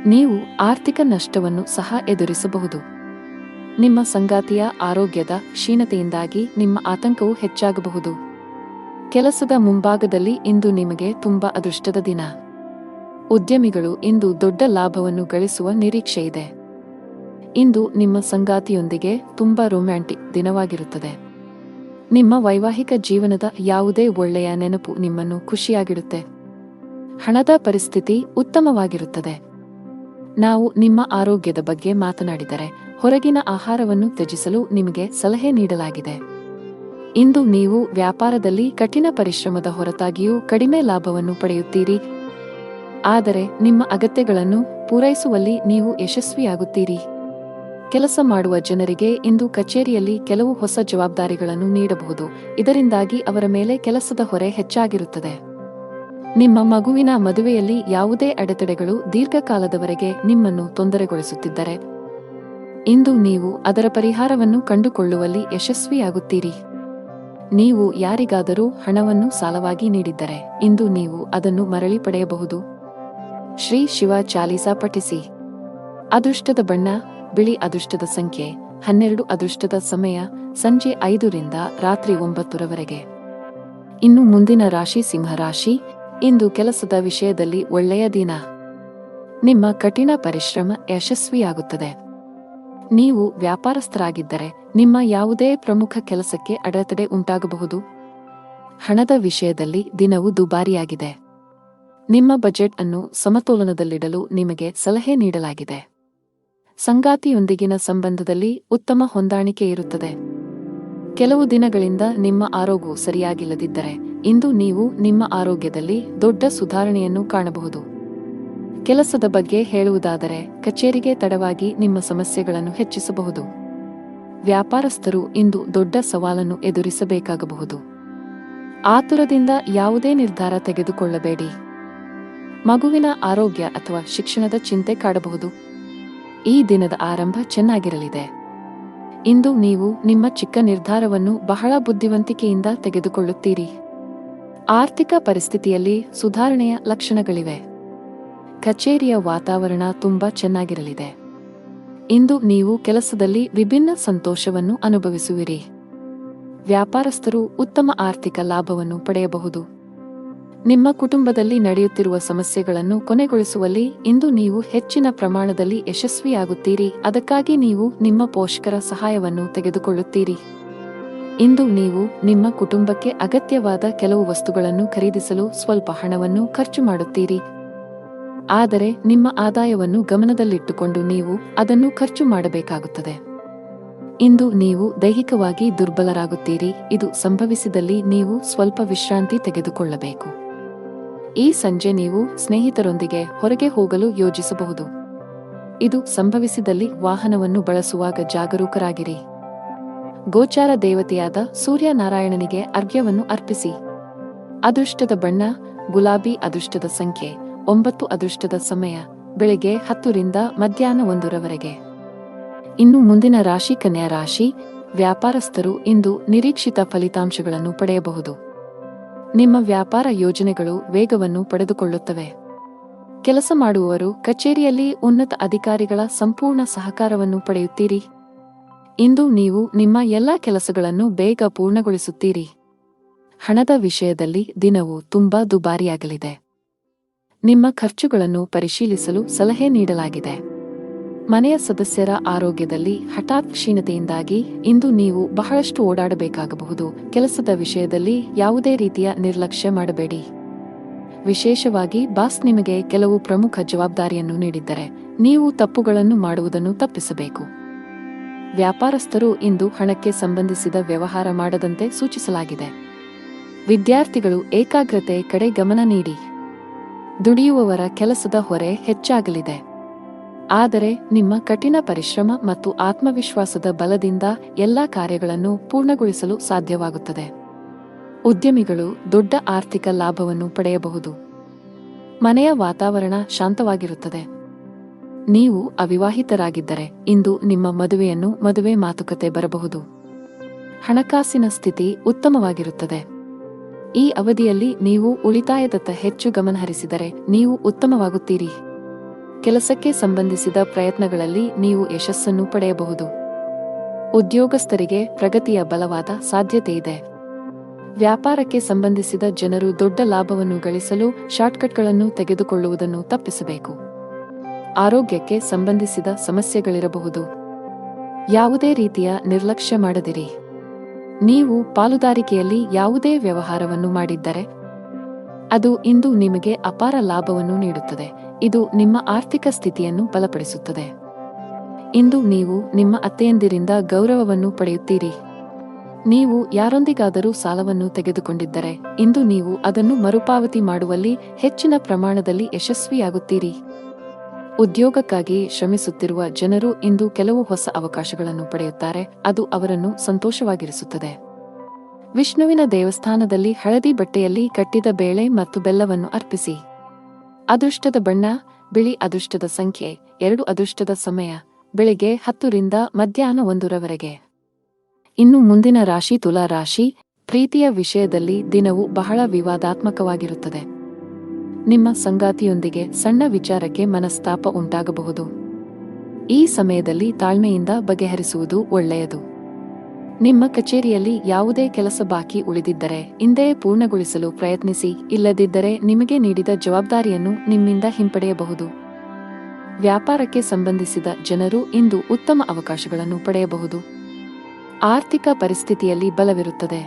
ನೀವು ಆರ್ಥಿಕ ನಷ್ಟವನ್ನು ಸಹ ಎದುರಿಸಬಹುದು. ನಿಮ್ಮ ಸಂಗಾತಿಯ ಆರೋಗ್ಯದ ಕ್ಷೀಣತೆಯಿಂದಾಗಿ ನಿಮ್ಮ ಆತಂಕವು ಹೆಚ್ಚಾಗಬಹುದು. ಕೆಲಸದ ಮುಂಭಾಗದಲ್ಲಿ ಇಂದು ನಿಮಗೆ ತುಂಬಾ ಅದೃಷ್ಟದ ದಿನ. ಉದ್ಯಮಿಗಳು ಇಂದು ದೊಡ್ಡ ಲಾಭವನ್ನು ಗಳಿಸುವ ನಿರೀಕ್ಷೆಯಿದೆ. ಇಂದು ನಿಮ್ಮ ಸಂಗಾತಿಯೊಂದಿಗೆ ತುಂಬಾ ರೊಮ್ಯಾಂಟಿಕ್ ದಿನವಾಗಿರುತ್ತದೆ. ನಿಮ್ಮ ವೈವಾಹಿಕ ಜೀವನದ ಯಾವುದೇ ಒಳ್ಳೆಯ ನೆನಪು ನಿಮ್ಮನ್ನು ಖುಷಿಯಾಗಿಡುತ್ತೆ. ಹಣದ ಪರಿಸ್ಥಿತಿ ಉತ್ತಮವಾಗಿರುತ್ತದೆ. ನಾವು ನಿಮ್ಮ ಆರೋಗ್ಯದ ಬಗ್ಗೆ ಮಾತನಾಡಿದರೆ, ಹೊರಗಿನ ಆಹಾರವನ್ನು ತ್ಯಜಿಸಲು ನಿಮಗೆ ಸಲಹೆ ನೀಡಲಾಗಿದೆ. ಇಂದು ನೀವು ವ್ಯಾಪಾರದಲ್ಲಿ ಕಠಿಣ ಪರಿಶ್ರಮದ ಹೊರತಾಗಿಯೂ ಕಡಿಮೆ ಲಾಭವನ್ನು ಪಡೆಯುತ್ತೀರಿ. ಆದರೆ ನಿಮ್ಮ ಅಗತ್ಯಗಳನ್ನು ಪೂರೈಸುವಲ್ಲಿ ನೀವು ಯಶಸ್ವಿಯಾಗುತ್ತೀರಿ. ಕೆಲಸ ಮಾಡುವ ಜನರಿಗೆ ಇಂದು ಕಚೇರಿಯಲ್ಲಿ ಕೆಲವು ಹೊಸ ಜವಾಬ್ದಾರಿಗಳನ್ನು ನೀಡಬಹುದು. ಇದರಿಂದಾಗಿ ಅವರ ಮೇಲೆ ಕೆಲಸದ ಹೊರೆ ಹೆಚ್ಚಾಗಿರುತ್ತದೆ. ನಿಮ್ಮ ಮಗುವಿನ ಮದುವೆಯಲ್ಲಿ ಯಾವುದೇ ಅಡೆತಡೆಗಳು ದೀರ್ಘಕಾಲದವರೆಗೆ ನಿಮ್ಮನ್ನು ತೊಂದರೆಗೊಳಿಸುತ್ತಿದ್ದರೆ, ಇಂದು ನೀವು ಅದರ ಪರಿಹಾರವನ್ನು ಕಂಡುಕೊಳ್ಳುವಲ್ಲಿ ಯಶಸ್ವಿಯಾಗುತ್ತೀರಿ. ನೀವು ಯಾರಿಗಾದರೂ ಹಣವನ್ನು ಸಾಲವಾಗಿ ನೀಡಿದ್ದರೆ, ಇಂದು ನೀವು ಅದನ್ನು ಮರಳಿ ಪಡೆಯಬಹುದು. ಶ್ರೀ ಶಿವ ಚಾಲೀಸಾ ಪಠಿಸಿ. ಅದೃಷ್ಟದ ಬಣ್ಣ ಬಿಳಿ. ಅದೃಷ್ಟದ ಸಂಖ್ಯೆ 12. ಅದೃಷ್ಟದ ಸಮಯ ಸಂಜೆ 5 ರಿಂದ ರಾತ್ರಿ 9ರವರೆಗೆ. ಇನ್ನು ಮುಂದಿನ ರಾಶಿ ಸಿಂಹರಾಶಿ. ಇಂದು ಕೆಲಸದ ವಿಷಯದಲ್ಲಿ ಒಳ್ಳೆಯ ದಿನ. ನಿಮ್ಮ ಕಠಿಣ ಪರಿಶ್ರಮ ಯಶಸ್ವಿಯಾಗುತ್ತದೆ. ನೀವು ವ್ಯಾಪಾರಸ್ಥರಾಗಿದ್ದರೆ ನಿಮ್ಮ ಯಾವುದೇ ಪ್ರಮುಖ ಕೆಲಸಕ್ಕೆ ಅಡೆತಡೆ ಉಂಟಾಗಬಹುದು. ಹಣದ ವಿಷಯದಲ್ಲಿ ದಿನವು ದುಬಾರಿಯಾಗಿದೆ. ನಿಮ್ಮ ಬಜೆಟ್ ಅನ್ನು ಸಮತೋಲನದಲ್ಲಿಡಲು ನಿಮಗೆ ಸಲಹೆ ನೀಡಲಾಗಿದೆ. ಸಂಗಾತಿಯೊಂದಿಗಿನ ಸಂಬಂಧದಲ್ಲಿ ಉತ್ತಮ ಹೊಂದಾಣಿಕೆ ಇರುತ್ತದೆ. ಕೆಲವು ದಿನಗಳಿಂದ ನಿಮ್ಮ ಆರೋಗ್ಯವು ಸರಿಯಾಗಿಲ್ಲದಿದ್ದರೆ, ಇಂದು ನೀವು ನಿಮ್ಮ ಆರೋಗ್ಯದಲ್ಲಿ ದೊಡ್ಡ ಸುಧಾರಣೆಯನ್ನು ಕಾಣಬಹುದು. ಕೆಲಸದ ಬಗ್ಗೆ ಹೇಳುವುದಾದರೆ, ಕಚೇರಿಗೆ ತಡವಾಗಿ ನಿಮ್ಮ ಸಮಸ್ಯೆಗಳನ್ನು ಹೆಚ್ಚಿಸಬಹುದು. ವ್ಯಾಪಾರಸ್ಥರು ಇಂದು ದೊಡ್ಡ ಸವಾಲನ್ನು ಎದುರಿಸಬೇಕಾಗಬಹುದು. ಆತುರದಿಂದ ಯಾವುದೇ ನಿರ್ಧಾರ ತೆಗೆದುಕೊಳ್ಳಬೇಡಿ. ಮಗುವಿನ ಆರೋಗ್ಯ ಅಥವಾ ಶಿಕ್ಷಣದ ಚಿಂತೆ ಕಾಡಬಹುದು. ಈ ದಿನದ ಆರಂಭ ಚೆನ್ನಾಗಿರಲಿದೆ. ಇಂದು ನೀವು ನಿಮ್ಮ ಚಿಕ್ಕ ನಿರ್ಧಾರವನ್ನು ಬಹಳ ಬುದ್ಧಿವಂತಿಕೆಯಿಂದ ತೆಗೆದುಕೊಳ್ಳುತ್ತೀರಿ. ಆರ್ಥಿಕ ಪರಿಸ್ಥಿತಿಯಲ್ಲಿ ಸುಧಾರಣೆಯ ಲಕ್ಷಣಗಳಿವೆ. ಕಚೇರಿಯ ವಾತಾವರಣ ತುಂಬಾ ಚೆನ್ನಾಗಿರಲಿದೆ. ಇಂದು ನೀವು ಕೆಲಸದಲ್ಲಿ ವಿಭಿನ್ನ ಸಂತೋಷವನ್ನು ಅನುಭವಿಸುವಿರಿ. ವ್ಯಾಪಾರಸ್ಥರು ಉತ್ತಮ ಆರ್ಥಿಕ ಲಾಭವನ್ನು ಪಡೆಯಬಹುದು. ನಿಮ್ಮ ಕುಟುಂಬದಲ್ಲಿ ನಡೆಯುತ್ತಿರುವ ಸಮಸ್ಯೆಗಳನ್ನು ಕೊನೆಗೊಳಿಸುವಲ್ಲಿ ಇಂದು ನೀವು ಹೆಚ್ಚಿನ ಪ್ರಮಾಣದಲ್ಲಿ ಯಶಸ್ವಿಯಾಗುತ್ತೀರಿ. ಅದಕ್ಕಾಗಿ ನೀವು ನಿಮ್ಮ ಪೋಷಕರ ಸಹಾಯವನ್ನು ತೆಗೆದುಕೊಳ್ಳುತ್ತೀರಿ. ಇಂದು ನೀವು ನಿಮ್ಮ ಕುಟುಂಬಕ್ಕೆ ಅಗತ್ಯವಾದ ಕೆಲವು ವಸ್ತುಗಳನ್ನು ಖರೀದಿಸಲು ಸ್ವಲ್ಪ ಹಣವನ್ನು ಖರ್ಚು ಮಾಡುತ್ತೀರಿ. ಆದರೆ ನಿಮ್ಮ ಆದಾಯವನ್ನು ಗಮನದಲ್ಲಿಟ್ಟುಕೊಂಡು ನೀವು ಅದನ್ನು ಖರ್ಚು ಮಾಡಬೇಕಾಗುತ್ತದೆ. ಇಂದು ನೀವು ದೈಹಿಕವಾಗಿ ದುರ್ಬಲರಾಗುತ್ತೀರಿ. ಇದು ಸಂಭವಿಸಿದಲ್ಲಿ ನೀವು ಸ್ವಲ್ಪ ವಿಶ್ರಾಂತಿ ತೆಗೆದುಕೊಳ್ಳಬೇಕು. ಈ ಸಂಜೆ ನೀವು ಸ್ನೇಹಿತರೊಂದಿಗೆ ಹೊರಗೆ ಹೋಗಲು ಯೋಜಿಸಬಹುದು. ಇದು ಸಂಭವಿಸಿದಲ್ಲಿ ವಾಹನವನ್ನು ಬಳಸುವಾಗ ಜಾಗರೂಕರಾಗಿರಿ. ಗೋಚಾರ ದೇವತೆಯಾದ ಸೂರ್ಯನಾರಾಯಣನಿಗೆ ಅರ್ಘ್ಯವನ್ನು ಅರ್ಪಿಸಿ. ಅದೃಷ್ಟದ ಬಣ್ಣ ಗುಲಾಬಿ. ಅದೃಷ್ಟದ ಸಂಖ್ಯೆ 9. ಅದೃಷ್ಟದ ಸಮಯ ಬೆಳಿಗ್ಗೆ 10 ರಿಂದ ಮಧ್ಯಾಹ್ನ 1 ರವರೆಗೆ. ಇನ್ನು ಮುಂದಿನ ರಾಶಿ ಕನ್ಯಾ ರಾಶಿ. ವ್ಯಾಪಾರಸ್ಥರು ಇಂದು ನಿರೀಕ್ಷಿತ ಫಲಿತಾಂಶಗಳನ್ನು ಪಡೆಯಬಹುದು. ನಿಮ್ಮ ವ್ಯಾಪಾರ ಯೋಜನೆಗಳು ವೇಗವನ್ನು ಪಡೆದುಕೊಳ್ಳುತ್ತವೆ. ಕೆಲಸ ಮಾಡುವವರು ಕಚೇರಿಯಲ್ಲಿ ಉನ್ನತ ಅಧಿಕಾರಿಗಳ ಸಂಪೂರ್ಣ ಸಹಕಾರವನ್ನು ಪಡೆಯುತ್ತೀರಿ. ಇಂದು ನೀವು ನಿಮ್ಮ ಎಲ್ಲ ಕೆಲಸಗಳನ್ನು ಬೇಗ ಪೂರ್ಣಗೊಳಿಸುತ್ತೀರಿ. ಹಣದ ವಿಷಯದಲ್ಲಿ ದಿನವು ತುಂಬಾ ದುಬಾರಿಯಾಗಲಿದೆ. ನಿಮ್ಮ ಖರ್ಚುಗಳನ್ನು ಪರಿಶೀಲಿಸಲು ಸಲಹೆ ನೀಡಲಾಗಿದೆ. ಮನೆಯ ಸದಸ್ಯರ ಆರೋಗ್ಯದಲ್ಲಿ ಹಠಾತ್ ಕ್ಷೀಣತೆಯಿಂದಾಗಿ ಇಂದು ನೀವು ಬಹಳಷ್ಟು ಓಡಾಡಬೇಕಾಗಬಹುದು. ಕೆಲಸದ ವಿಷಯದಲ್ಲಿ ಯಾವುದೇ ರೀತಿಯ ನಿರ್ಲಕ್ಷ್ಯ ಮಾಡಬೇಡಿ. ವಿಶೇಷವಾಗಿ ಬಾಸ್ ನಿಮಗೆ ಕೆಲವು ಪ್ರಮುಖ ಜವಾಬ್ದಾರಿಯನ್ನು ನೀಡಿದ್ದರೆ ನೀವು ತಪ್ಪುಗಳನ್ನು ಮಾಡುವುದನ್ನು ತಪ್ಪಿಸಬೇಕು. ವ್ಯಾಪಾರಸ್ಥರು ಇಂದು ಹಣಕ್ಕೆ ಸಂಬಂಧಿಸಿದ ವ್ಯವಹಾರ ಮಾಡದಂತೆ ಸೂಚಿಸಲಾಗಿದೆ. ವಿದ್ಯಾರ್ಥಿಗಳು ಏಕಾಗ್ರತೆ ಕಡೆ ಗಮನ ನೀಡಿ. ದುಡಿಯುವವರ ಕೆಲಸದ ಹೊರೆ ಹೆಚ್ಚಾಗಲಿದೆ. ಆದರೆ ನಿಮ್ಮ ಕಠಿಣ ಪರಿಶ್ರಮ ಮತ್ತು ಆತ್ಮವಿಶ್ವಾಸದ ಬಲದಿಂದ ಎಲ್ಲಾ ಕಾರ್ಯಗಳನ್ನು ಪೂರ್ಣಗೊಳಿಸಲು ಸಾಧ್ಯವಾಗುತ್ತದೆ. ಉದ್ಯಮಿಗಳು ದೊಡ್ಡ ಆರ್ಥಿಕ ಲಾಭವನ್ನು ಪಡೆಯಬಹುದು. ಮನೆಯ ವಾತಾವರಣ ಶಾಂತವಾಗಿರುತ್ತದೆ. ನೀವು ಅವಿವಾಹಿತರಾಗಿದ್ದರೆ ಇಂದು ನಿಮ್ಮ ಮದುವೆ ಮಾತುಕತೆ ಬರಬಹುದು. ಹಣಕಾಸಿನ ಸ್ಥಿತಿ ಉತ್ತಮವಾಗಿರುತ್ತದೆ. ಈ ಅವಧಿಯಲ್ಲಿ ನೀವು ಉಳಿತಾಯದತ್ತ ಹೆಚ್ಚು ಗಮನಹರಿಸಿದರೆ ನೀವು ಉತ್ತಮವಾಗುತ್ತೀರಿ. ಕೆಲಸಕ್ಕೆ ಸಂಬಂಧಿಸಿದ ಪ್ರಯತ್ನಗಳಲ್ಲಿ ನೀವು ಯಶಸ್ಸನ್ನು ಪಡೆಯಬಹುದು. ಉದ್ಯೋಗಸ್ಥರಿಗೆ ಪ್ರಗತಿಯ ಬಲವಾದ ಸಾಧ್ಯತೆಯಿದೆ. ವ್ಯಾಪಾರಕ್ಕೆ ಸಂಬಂಧಿಸಿದ ಜನರು ದೊಡ್ಡ ಲಾಭವನ್ನು ಗಳಿಸಲು ಶಾರ್ಟ್ಕಟ್ಗಳನ್ನು ತೆಗೆದುಕೊಳ್ಳುವುದನ್ನು ತಪ್ಪಿಸಬೇಕು. ಆರೋಗ್ಯಕ್ಕೆ ಸಂಬಂಧಿಸಿದ ಸಮಸ್ಯೆಗಳಿರಬಹುದು. ಯಾವುದೇ ರೀತಿಯ ನಿರ್ಲಕ್ಷ್ಯ ಮಾಡದಿರಿ. ನೀವು ಪಾಲುದಾರಿಕೆಯಲ್ಲಿ ಯಾವುದೇ ವ್ಯವಹಾರವನ್ನು ಮಾಡಿದ್ದರೆ ಅದು ಇಂದು ನಿಮಗೆ ಅಪಾರ ಲಾಭವನ್ನು ನೀಡುತ್ತದೆ. ಇದು ನಿಮ್ಮ ಆರ್ಥಿಕ ಸ್ಥಿತಿಯನ್ನು ಬಲಪಡಿಸುತ್ತದೆ. ಇಂದು ನೀವು ನಿಮ್ಮ ಅತ್ತೆಯಂದಿರಿಂದ ಗೌರವವನ್ನು ಪಡೆಯುತ್ತೀರಿ. ನೀವು ಯಾರೊಂದಿಗಾದರೂ ಸಾಲವನ್ನು ತೆಗೆದುಕೊಂಡಿದ್ದರೆ ಇಂದು ನೀವು ಅದನ್ನು ಮರುಪಾವತಿ ಮಾಡುವಲ್ಲಿ ಹೆಚ್ಚಿನ ಪ್ರಮಾಣದಲ್ಲಿ ಯಶಸ್ವಿಯಾಗುತ್ತೀರಿ. ಉದ್ಯೋಗಕ್ಕಾಗಿ ಶ್ರಮಿಸುತ್ತಿರುವ ಜನರು ಇಂದು ಕೆಲವು ಹೊಸ ಅವಕಾಶಗಳನ್ನು ಪಡೆಯುತ್ತಾರೆ. ಅದು ಅವರನ್ನು ಸಂತೋಷವಾಗಿರಿಸುತ್ತದೆ. ವಿಷ್ಣುವಿನ ದೇವಸ್ಥಾನದಲ್ಲಿ ಹಳದಿ ಬಟ್ಟೆಯಲ್ಲಿ ಕಟ್ಟಿದ ಬೇಳೆ ಮತ್ತು ಬೆಲ್ಲವನ್ನು ಅರ್ಪಿಸಿ. ಅದೃಷ್ಟದ ಬಣ್ಣ ಬಿಳಿ. ಅದೃಷ್ಟದ ಸಂಖ್ಯೆ 2. ಅದೃಷ್ಟದ ಸಮಯ ಬೆಳಿಗ್ಗೆ 10 ರಿಂದ ಮಧ್ಯಾಹ್ನ 1 ರವರೆಗೆ. ಇನ್ನು ಮುಂದಿನ ರಾಶಿ ತುಲಾ ರಾಶಿ. ಪ್ರೀತಿಯ ವಿಷಯದಲ್ಲಿ ದಿನವು ಬಹಳ ವಿವಾದಾತ್ಮಕವಾಗಿರುತ್ತದೆ. ನಿಮ್ಮ ಸಂಗಾತಿಯೊಂದಿಗೆ ಸಣ್ಣ ವಿಚಾರಕ್ಕೆ ಮನಸ್ತಾಪ ಉಂಟಾಗಬಹುದು. ಈ ಸಮಯದಲ್ಲಿ ತಾಳ್ಮೆಯಿಂದ ಬಗೆಹರಿಸುವುದು ಒಳ್ಳೆಯದು. ನಿಮ್ಮ ಕಚೇರಿಯಲ್ಲಿ ಯಾವುದೇ ಕೆಲಸ ಬಾಕಿ ಉಳಿದಿದ್ದರೆ ಇಂದೇ ಪೂರ್ಣಗೊಳಿಸಲು ಪ್ರಯತ್ನಿಸಿ. ಇಲ್ಲದಿದ್ದರೆ ನಿಮಗೆ ನೀಡಿದ ಜವಾಬ್ದಾರಿಯನ್ನು ನಿಮ್ಮಿಂದ ಹಿಂಪಡೆಯಬಹುದು. ವ್ಯಾಪಾರಕ್ಕೆ ಸಂಬಂಧಿಸಿದ ಜನರು ಇಂದು ಉತ್ತಮ ಅವಕಾಶಗಳನ್ನು ಪಡೆಯಬಹುದು. ಆರ್ಥಿಕ ಪರಿಸ್ಥಿತಿಯಲ್ಲಿ ಬಲವಿರುತ್ತದೆ.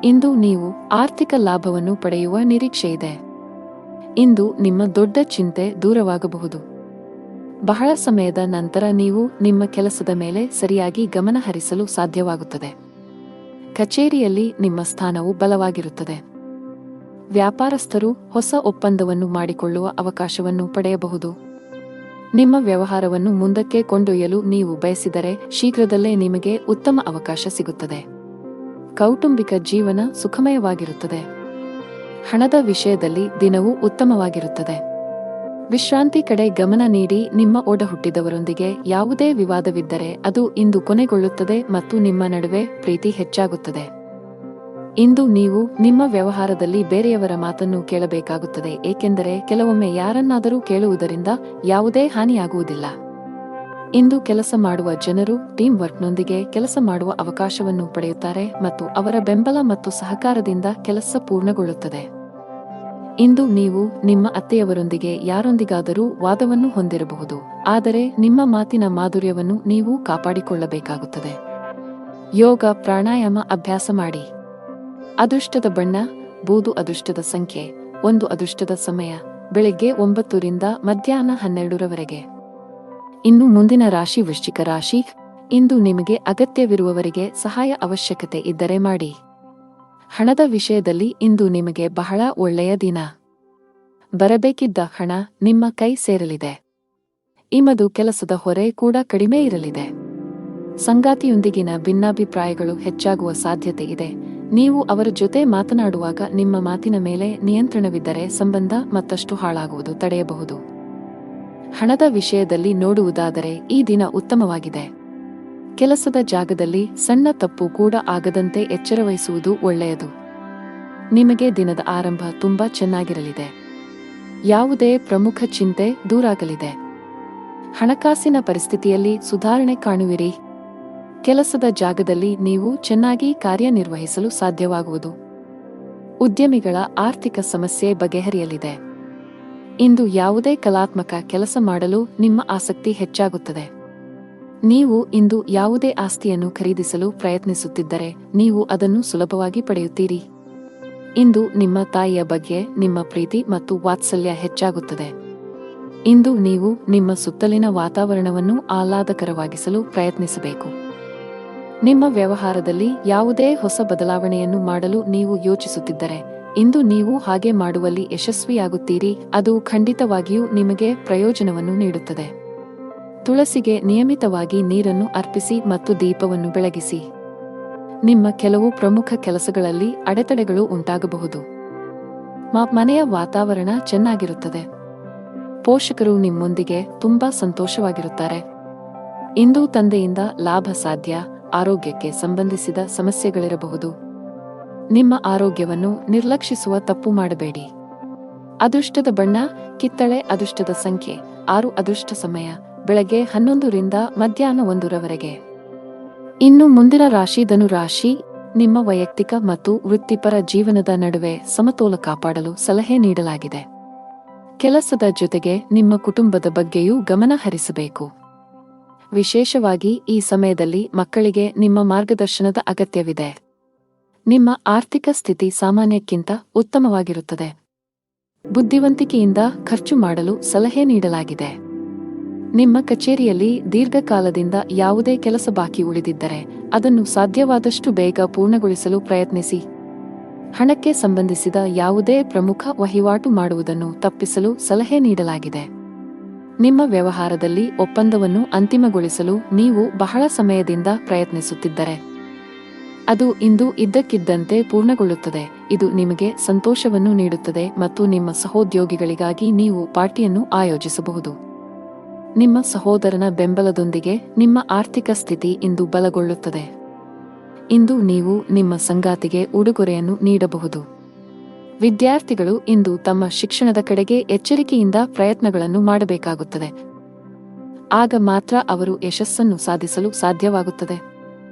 ಇಂದು ನೀವು ಆರ್ಥಿಕ ಲಾಭವನ್ನು ಪಡೆಯುವ ನಿರೀಕ್ಷೆಯಿದೆ. ಇಂದು ನಿಮ್ಮ ದೊಡ್ಡ ಚಿಂತೆ ದೂರವಾಗಬಹುದು. ಬಹಳ ಸಮಯದ ನಂತರ ನೀವು ನಿಮ್ಮ ಕೆಲಸದ ಮೇಲೆ ಸರಿಯಾಗಿ ಗಮನ ಹರಿಸಲು ಸಾಧ್ಯವಾಗುತ್ತದೆ. ಕಚೇರಿಯಲ್ಲಿ ನಿಮ್ಮ ಸ್ಥಾನವು ಬಲವಾಗಿರುತ್ತದೆ. ವ್ಯಾಪಾರಸ್ಥರು ಹೊಸ ಒಪ್ಪಂದವನ್ನು ಮಾಡಿಕೊಳ್ಳುವ ಅವಕಾಶವನ್ನು ಪಡೆಯಬಹುದು. ನಿಮ್ಮ ವ್ಯವಹಾರವನ್ನು ಮುಂದಕ್ಕೆ ಕೊಂಡೊಯ್ಯಲು ನೀವು ಬಯಸಿದರೆ ಶೀಘ್ರದಲ್ಲೇ ನಿಮಗೆ ಉತ್ತಮ ಅವಕಾಶ ಸಿಗುತ್ತದೆ. ಕೌಟುಂಬಿಕ ಜೀವನ ಸುಖಮಯವಾಗಿರುತ್ತದೆ. ಹಣದ ವಿಷಯದಲ್ಲಿ ದಿನವೂ ಉತ್ತಮವಾಗಿರುತ್ತದೆ. ವಿಶ್ರಾಂತಿ ಕಡೆ ಗಮನ ನೀಡಿ. ನಿಮ್ಮ ಒಡಹುಟ್ಟಿದವರೊಂದಿಗೆ ಯಾವುದೇ ವಿವಾದವಿದ್ದರೆ ಅದು ಇಂದು ಕೊನೆಗೊಳ್ಳುತ್ತದೆ ಮತ್ತು ನಿಮ್ಮ ನಡುವೆ ಪ್ರೀತಿ ಹೆಚ್ಚಾಗುತ್ತದೆ. ಇಂದು ನೀವು ನಿಮ್ಮ ವ್ಯವಹಾರದಲ್ಲಿ ಬೇರೆಯವರ ಮಾತನ್ನು ಕೇಳಬೇಕಾಗುತ್ತದೆ, ಏಕೆಂದರೆ ಕೆಲವೊಮ್ಮೆ ಯಾರನ್ನಾದರೂ ಕೇಳುವುದರಿಂದ ಯಾವುದೇ ಹಾನಿಯಾಗುವುದಿಲ್ಲ. ಇಂದು ಕೆಲಸ ಮಾಡುವ ಜನರು ಟೀಮ್ ವರ್ಕ್ನೊಂದಿಗೆ ಕೆಲಸ ಮಾಡುವ ಅವಕಾಶವನ್ನು ಪಡೆಯುತ್ತಾರೆ ಮತ್ತು ಅವರ ಬೆಂಬಲ ಮತ್ತು ಸಹಕಾರದಿಂದ ಕೆಲಸ ಪೂರ್ಣಗೊಳ್ಳುತ್ತದೆ. ಇಂದು ನೀವು ನಿಮ್ಮ ಅತ್ತೆಯವರೊಂದಿಗೆ ಯಾರೊಂದಿಗಾದರೂ ವಾದವನ್ನು ಹೊಂದಿರಬಹುದು, ಆದರೆ ನಿಮ್ಮ ಮಾತಿನ ಮಾಧುರ್ಯವನ್ನು ನೀವು ಕಾಪಾಡಿಕೊಳ್ಳಬೇಕಾಗುತ್ತದೆ. ಯೋಗ ಪ್ರಾಣಾಯಾಮ ಅಭ್ಯಾಸ ಮಾಡಿ. ಅದೃಷ್ಟದ ಬಣ್ಣ ಬೂದು. ಅದೃಷ್ಟದ ಸಂಖ್ಯೆ 1. ಅದೃಷ್ಟದ ಸಮಯ ಬೆಳಿಗ್ಗೆ 9 ರಿಂದ ಮಧ್ಯಾಹ್ನ 12 ರವರೆಗೆ. ಇನ್ನು ಮುಂದಿನ ರಾಶಿ ವೃಶ್ಚಿಕ ರಾಶಿ. ಇಂದು ನಿಮಗೆ ಅಗತ್ಯವಿರುವವರಿಗೆ ಸಹಾಯ ಅವಶ್ಯಕತೆ ಇದ್ದರೆ ಮಾಡಿ. ಹಣದ ವಿಷಯದಲ್ಲಿ ಇಂದು ನಿಮಗೆ ಬಹಳ ಒಳ್ಳೆಯ ದಿನ. ಬರಬೇಕಿದ್ದ ಹಣ ನಿಮ್ಮ ಕೈ ಸೇರಲಿದೆ. ನಿಮ್ಮದು ಕೆಲಸದ ಹೊರೆ ಕೂಡ ಕಡಿಮೆ ಇರಲಿದೆ. ಸಂಗಾತಿಯೊಂದಿಗಿನ ಭಿನ್ನಾಭಿಪ್ರಾಯಗಳು ಹೆಚ್ಚಾಗುವ ಸಾಧ್ಯತೆ ಇದೆ. ನೀವು ಅವರ ಜೊತೆ ಮಾತನಾಡುವಾಗ ನಿಮ್ಮ ಮಾತಿನ ಮೇಲೆ ನಿಯಂತ್ರಣವಿದ್ದರೆ ಸಂಬಂಧ ಮತ್ತಷ್ಟು ಹಾಳಾಗುವುದು ತಡೆಯಬಹುದು. ಹಣದ ವಿಷಯದಲ್ಲಿ ನೋಡುವುದಾದರೆ ಈ ದಿನ ಉತ್ತಮವಾಗಿದೆ. ಕೆಲಸದ ಜಾಗದಲ್ಲಿ ಸಣ್ಣ ತಪ್ಪು ಕೂಡ ಆಗದಂತೆ ಎಚ್ಚರವಹಿಸುವುದು ಒಳ್ಳೆಯದು. ನಿಮಗೆ ದಿನದ ಆರಂಭ ತುಂಬಾ ಚೆನ್ನಾಗಿರಲಿದೆ. ಯಾವುದೇ ಪ್ರಮುಖ ಚಿಂತೆ ದೂರಾಗಲಿದೆ. ಹಣಕಾಸಿನ ಪರಿಸ್ಥಿತಿಯಲ್ಲಿ ಸುಧಾರಣೆ ಕಾಣುವಿರಿ. ಕೆಲಸದ ಜಾಗದಲ್ಲಿ ನೀವು ಚೆನ್ನಾಗಿ ಕಾರ್ಯನಿರ್ವಹಿಸಲು ಸಾಧ್ಯವಾಗುವುದು. ಉದ್ಯಮಿಗಳ ಆರ್ಥಿಕ ಸಮಸ್ಯೆ ಬಗೆಹರಿಯಲಿದೆ. ಇಂದು ಯಾವುದೇ ಕಲಾತ್ಮಕ ಕೆಲಸ ಮಾಡಲು ನಿಮ್ಮ ಆಸಕ್ತಿ ಹೆಚ್ಚಾಗುತ್ತದೆ. ನೀವು ಇಂದು ಯಾವುದೇ ಆಸ್ತಿಯನ್ನು ಖರೀದಿಸಲು ಪ್ರಯತ್ನಿಸುತ್ತಿದ್ದರೆ ನೀವು ಅದನ್ನು ಸುಲಭವಾಗಿ ಪಡೆಯುತ್ತೀರಿ. ಇಂದು ನಿಮ್ಮ ತಾಯಿಯ ಬಗ್ಗೆ ನಿಮ್ಮ ಪ್ರೀತಿ ಮತ್ತು ವಾತ್ಸಲ್ಯ ಹೆಚ್ಚಾಗುತ್ತದೆ. ಇಂದು ನೀವು ನಿಮ್ಮ ಸುತ್ತಲಿನ ವಾತಾವರಣವನ್ನು ಆಹ್ಲಾದಕರವಾಗಿಸಲು ಪ್ರಯತ್ನಿಸಬೇಕು. ನಿಮ್ಮ ವ್ಯವಹಾರದಲ್ಲಿ ಯಾವುದೇ ಹೊಸ ಬದಲಾವಣೆಯನ್ನು ಮಾಡಲು ನೀವು ಯೋಚಿಸುತ್ತಿದ್ದರೆ ಇಂದು ನೀವು ಹಾಗೆ ಮಾಡುವಲ್ಲಿ ಯಶಸ್ವಿಯಾಗುತ್ತೀರಿ. ಅದು ಖಂಡಿತವಾಗಿಯೂ ನಿಮಗೆ ಪ್ರಯೋಜನವನ್ನು ನೀಡುತ್ತದೆ. ತುಳಸಿಗೆ ನಿಯಮಿತವಾಗಿ ನೀರನ್ನು ಅರ್ಪಿಸಿ ಮತ್ತು ದೀಪವನ್ನು ಬೆಳಗಿಸಿ. ನಿಮ್ಮ ಕೆಲವು ಪ್ರಮುಖ ಕೆಲಸಗಳಲ್ಲಿ ಅಡೆತಡೆಗಳು ಉಂಟಾಗಬಹುದು. ಮನೆಯ ವಾತಾವರಣ ಚೆನ್ನಾಗಿರುತ್ತದೆ. ಪೋಷಕರು ನಿಮ್ಮೊಂದಿಗೆ ತುಂಬಾ ಸಂತೋಷವಾಗಿರುತ್ತಾರೆ. ಇಂದು ತಂದೆಯಿಂದ ಲಾಭ ಸಾಧ್ಯ. ಆರೋಗ್ಯಕ್ಕೆ ಸಂಬಂಧಿಸಿದ ಸಮಸ್ಯೆಗಳಿರಬಹುದು. ನಿಮ್ಮ ಆರೋಗ್ಯವನ್ನು ನಿರ್ಲಕ್ಷಿಸುವ ತಪ್ಪು ಮಾಡಬೇಡಿ. ಅದೃಷ್ಟದ ಬಣ್ಣ ಕಿತ್ತಳೆ. ಅದೃಷ್ಟದ ಸಂಖ್ಯೆ 6. ಅದೃಷ್ಟ ಸಮಯ ಬೆಳಗ್ಗೆ 11 ರಿಂದ ಮಧ್ಯಾಹ್ನ 1 ರವರೆಗೆ. ಇನ್ನು ಮುಂದಿನ ರಾಶಿ ಧನು ರಾಶಿ. ನಿಮ್ಮ ವೈಯಕ್ತಿಕ ಮತ್ತು ವೃತ್ತಿಪರ ಜೀವನದ ನಡುವೆ ಸಮತೋಲ ಕಾಪಾಡಲು ಸಲಹೆ ನೀಡಲಾಗಿದೆ. ಕೆಲಸದ ಜೊತೆಗೆ ನಿಮ್ಮ ಕುಟುಂಬದ ಬಗ್ಗೆಯೂ ಗಮನ ಹರಿಸಬೇಕು. ವಿಶೇಷವಾಗಿ ಈ ಸಮಯದಲ್ಲಿ ಮಕ್ಕಳಿಗೆ ನಿಮ್ಮ ಮಾರ್ಗದರ್ಶನದ ಅಗತ್ಯವಿದೆ. ನಿಮ್ಮ ಆರ್ಥಿಕ ಸ್ಥಿತಿ ಸಾಮಾನ್ಯಕ್ಕಿಂತ ಉತ್ತಮವಾಗಿರುತ್ತದೆ. ಬುದ್ಧಿವಂತಿಕೆಯಿಂದ ಖರ್ಚು ಮಾಡಲು ಸಲಹೆ ನೀಡಲಾಗಿದೆ. ನಿಮ್ಮ ಕಚೇರಿಯಲ್ಲಿ ದೀರ್ಘಕಾಲದಿಂದ ಯಾವುದೇ ಕೆಲಸ ಬಾಕಿ ಉಳಿದಿದ್ದರೆ ಅದನ್ನು ಸಾಧ್ಯವಾದಷ್ಟು ಬೇಗ ಪೂರ್ಣಗೊಳಿಸಲು ಪ್ರಯತ್ನಿಸಿ. ಹಣಕ್ಕೆ ಸಂಬಂಧಿಸಿದ ಯಾವುದೇ ಪ್ರಮುಖ ವಹಿವಾಟು ಮಾಡುವುದನ್ನು ತಪ್ಪಿಸಲು ಸಲಹೆ ನೀಡಲಾಗಿದೆ. ನಿಮ್ಮ ವ್ಯವಹಾರದಲ್ಲಿ ಒಪ್ಪಂದವನ್ನು ಅಂತಿಮಗೊಳಿಸಲು ನೀವು ಬಹಳ ಸಮಯದಿಂದ ಪ್ರಯತ್ನಿಸುತ್ತಿದ್ದರೆ ಅದು ಇಂದು ಇದ್ದಕ್ಕಿದ್ದಂತೆ ಪೂರ್ಣಗೊಳ್ಳುತ್ತದೆ. ಇದು ನಿಮಗೆ ಸಂತೋಷವನ್ನು ನೀಡುತ್ತದೆ ಮತ್ತು ನಿಮ್ಮ ಸಹೋದ್ಯೋಗಿಗಳಿಗಾಗಿ ನೀವು ಪಾರ್ಟಿಯನ್ನು ಆಯೋಜಿಸಬಹುದು. ನಿಮ್ಮ ಸಹೋದರನ ಬೆಂಬಲದೊಂದಿಗೆ ನಿಮ್ಮ ಆರ್ಥಿಕ ಸ್ಥಿತಿ ಇಂದು ಬಲಗೊಳ್ಳುತ್ತದೆ. ಇಂದು ನೀವು ನಿಮ್ಮ ಸಂಗಾತಿಗೆ ಉಡುಗೊರೆಯನ್ನು ನೀಡಬಹುದು. ವಿದ್ಯಾರ್ಥಿಗಳು ಇಂದು ತಮ್ಮ ಶಿಕ್ಷಣದ ಕಡೆಗೆ ಎಚ್ಚರಿಕೆಯಿಂದ ಪ್ರಯತ್ನಗಳನ್ನು ಮಾಡಬೇಕಾಗುತ್ತದೆ. ಆಗ ಮಾತ್ರ ಅವರು ಯಶಸ್ಸನ್ನು ಸಾಧಿಸಲು ಸಾಧ್ಯವಾಗುತ್ತದೆ.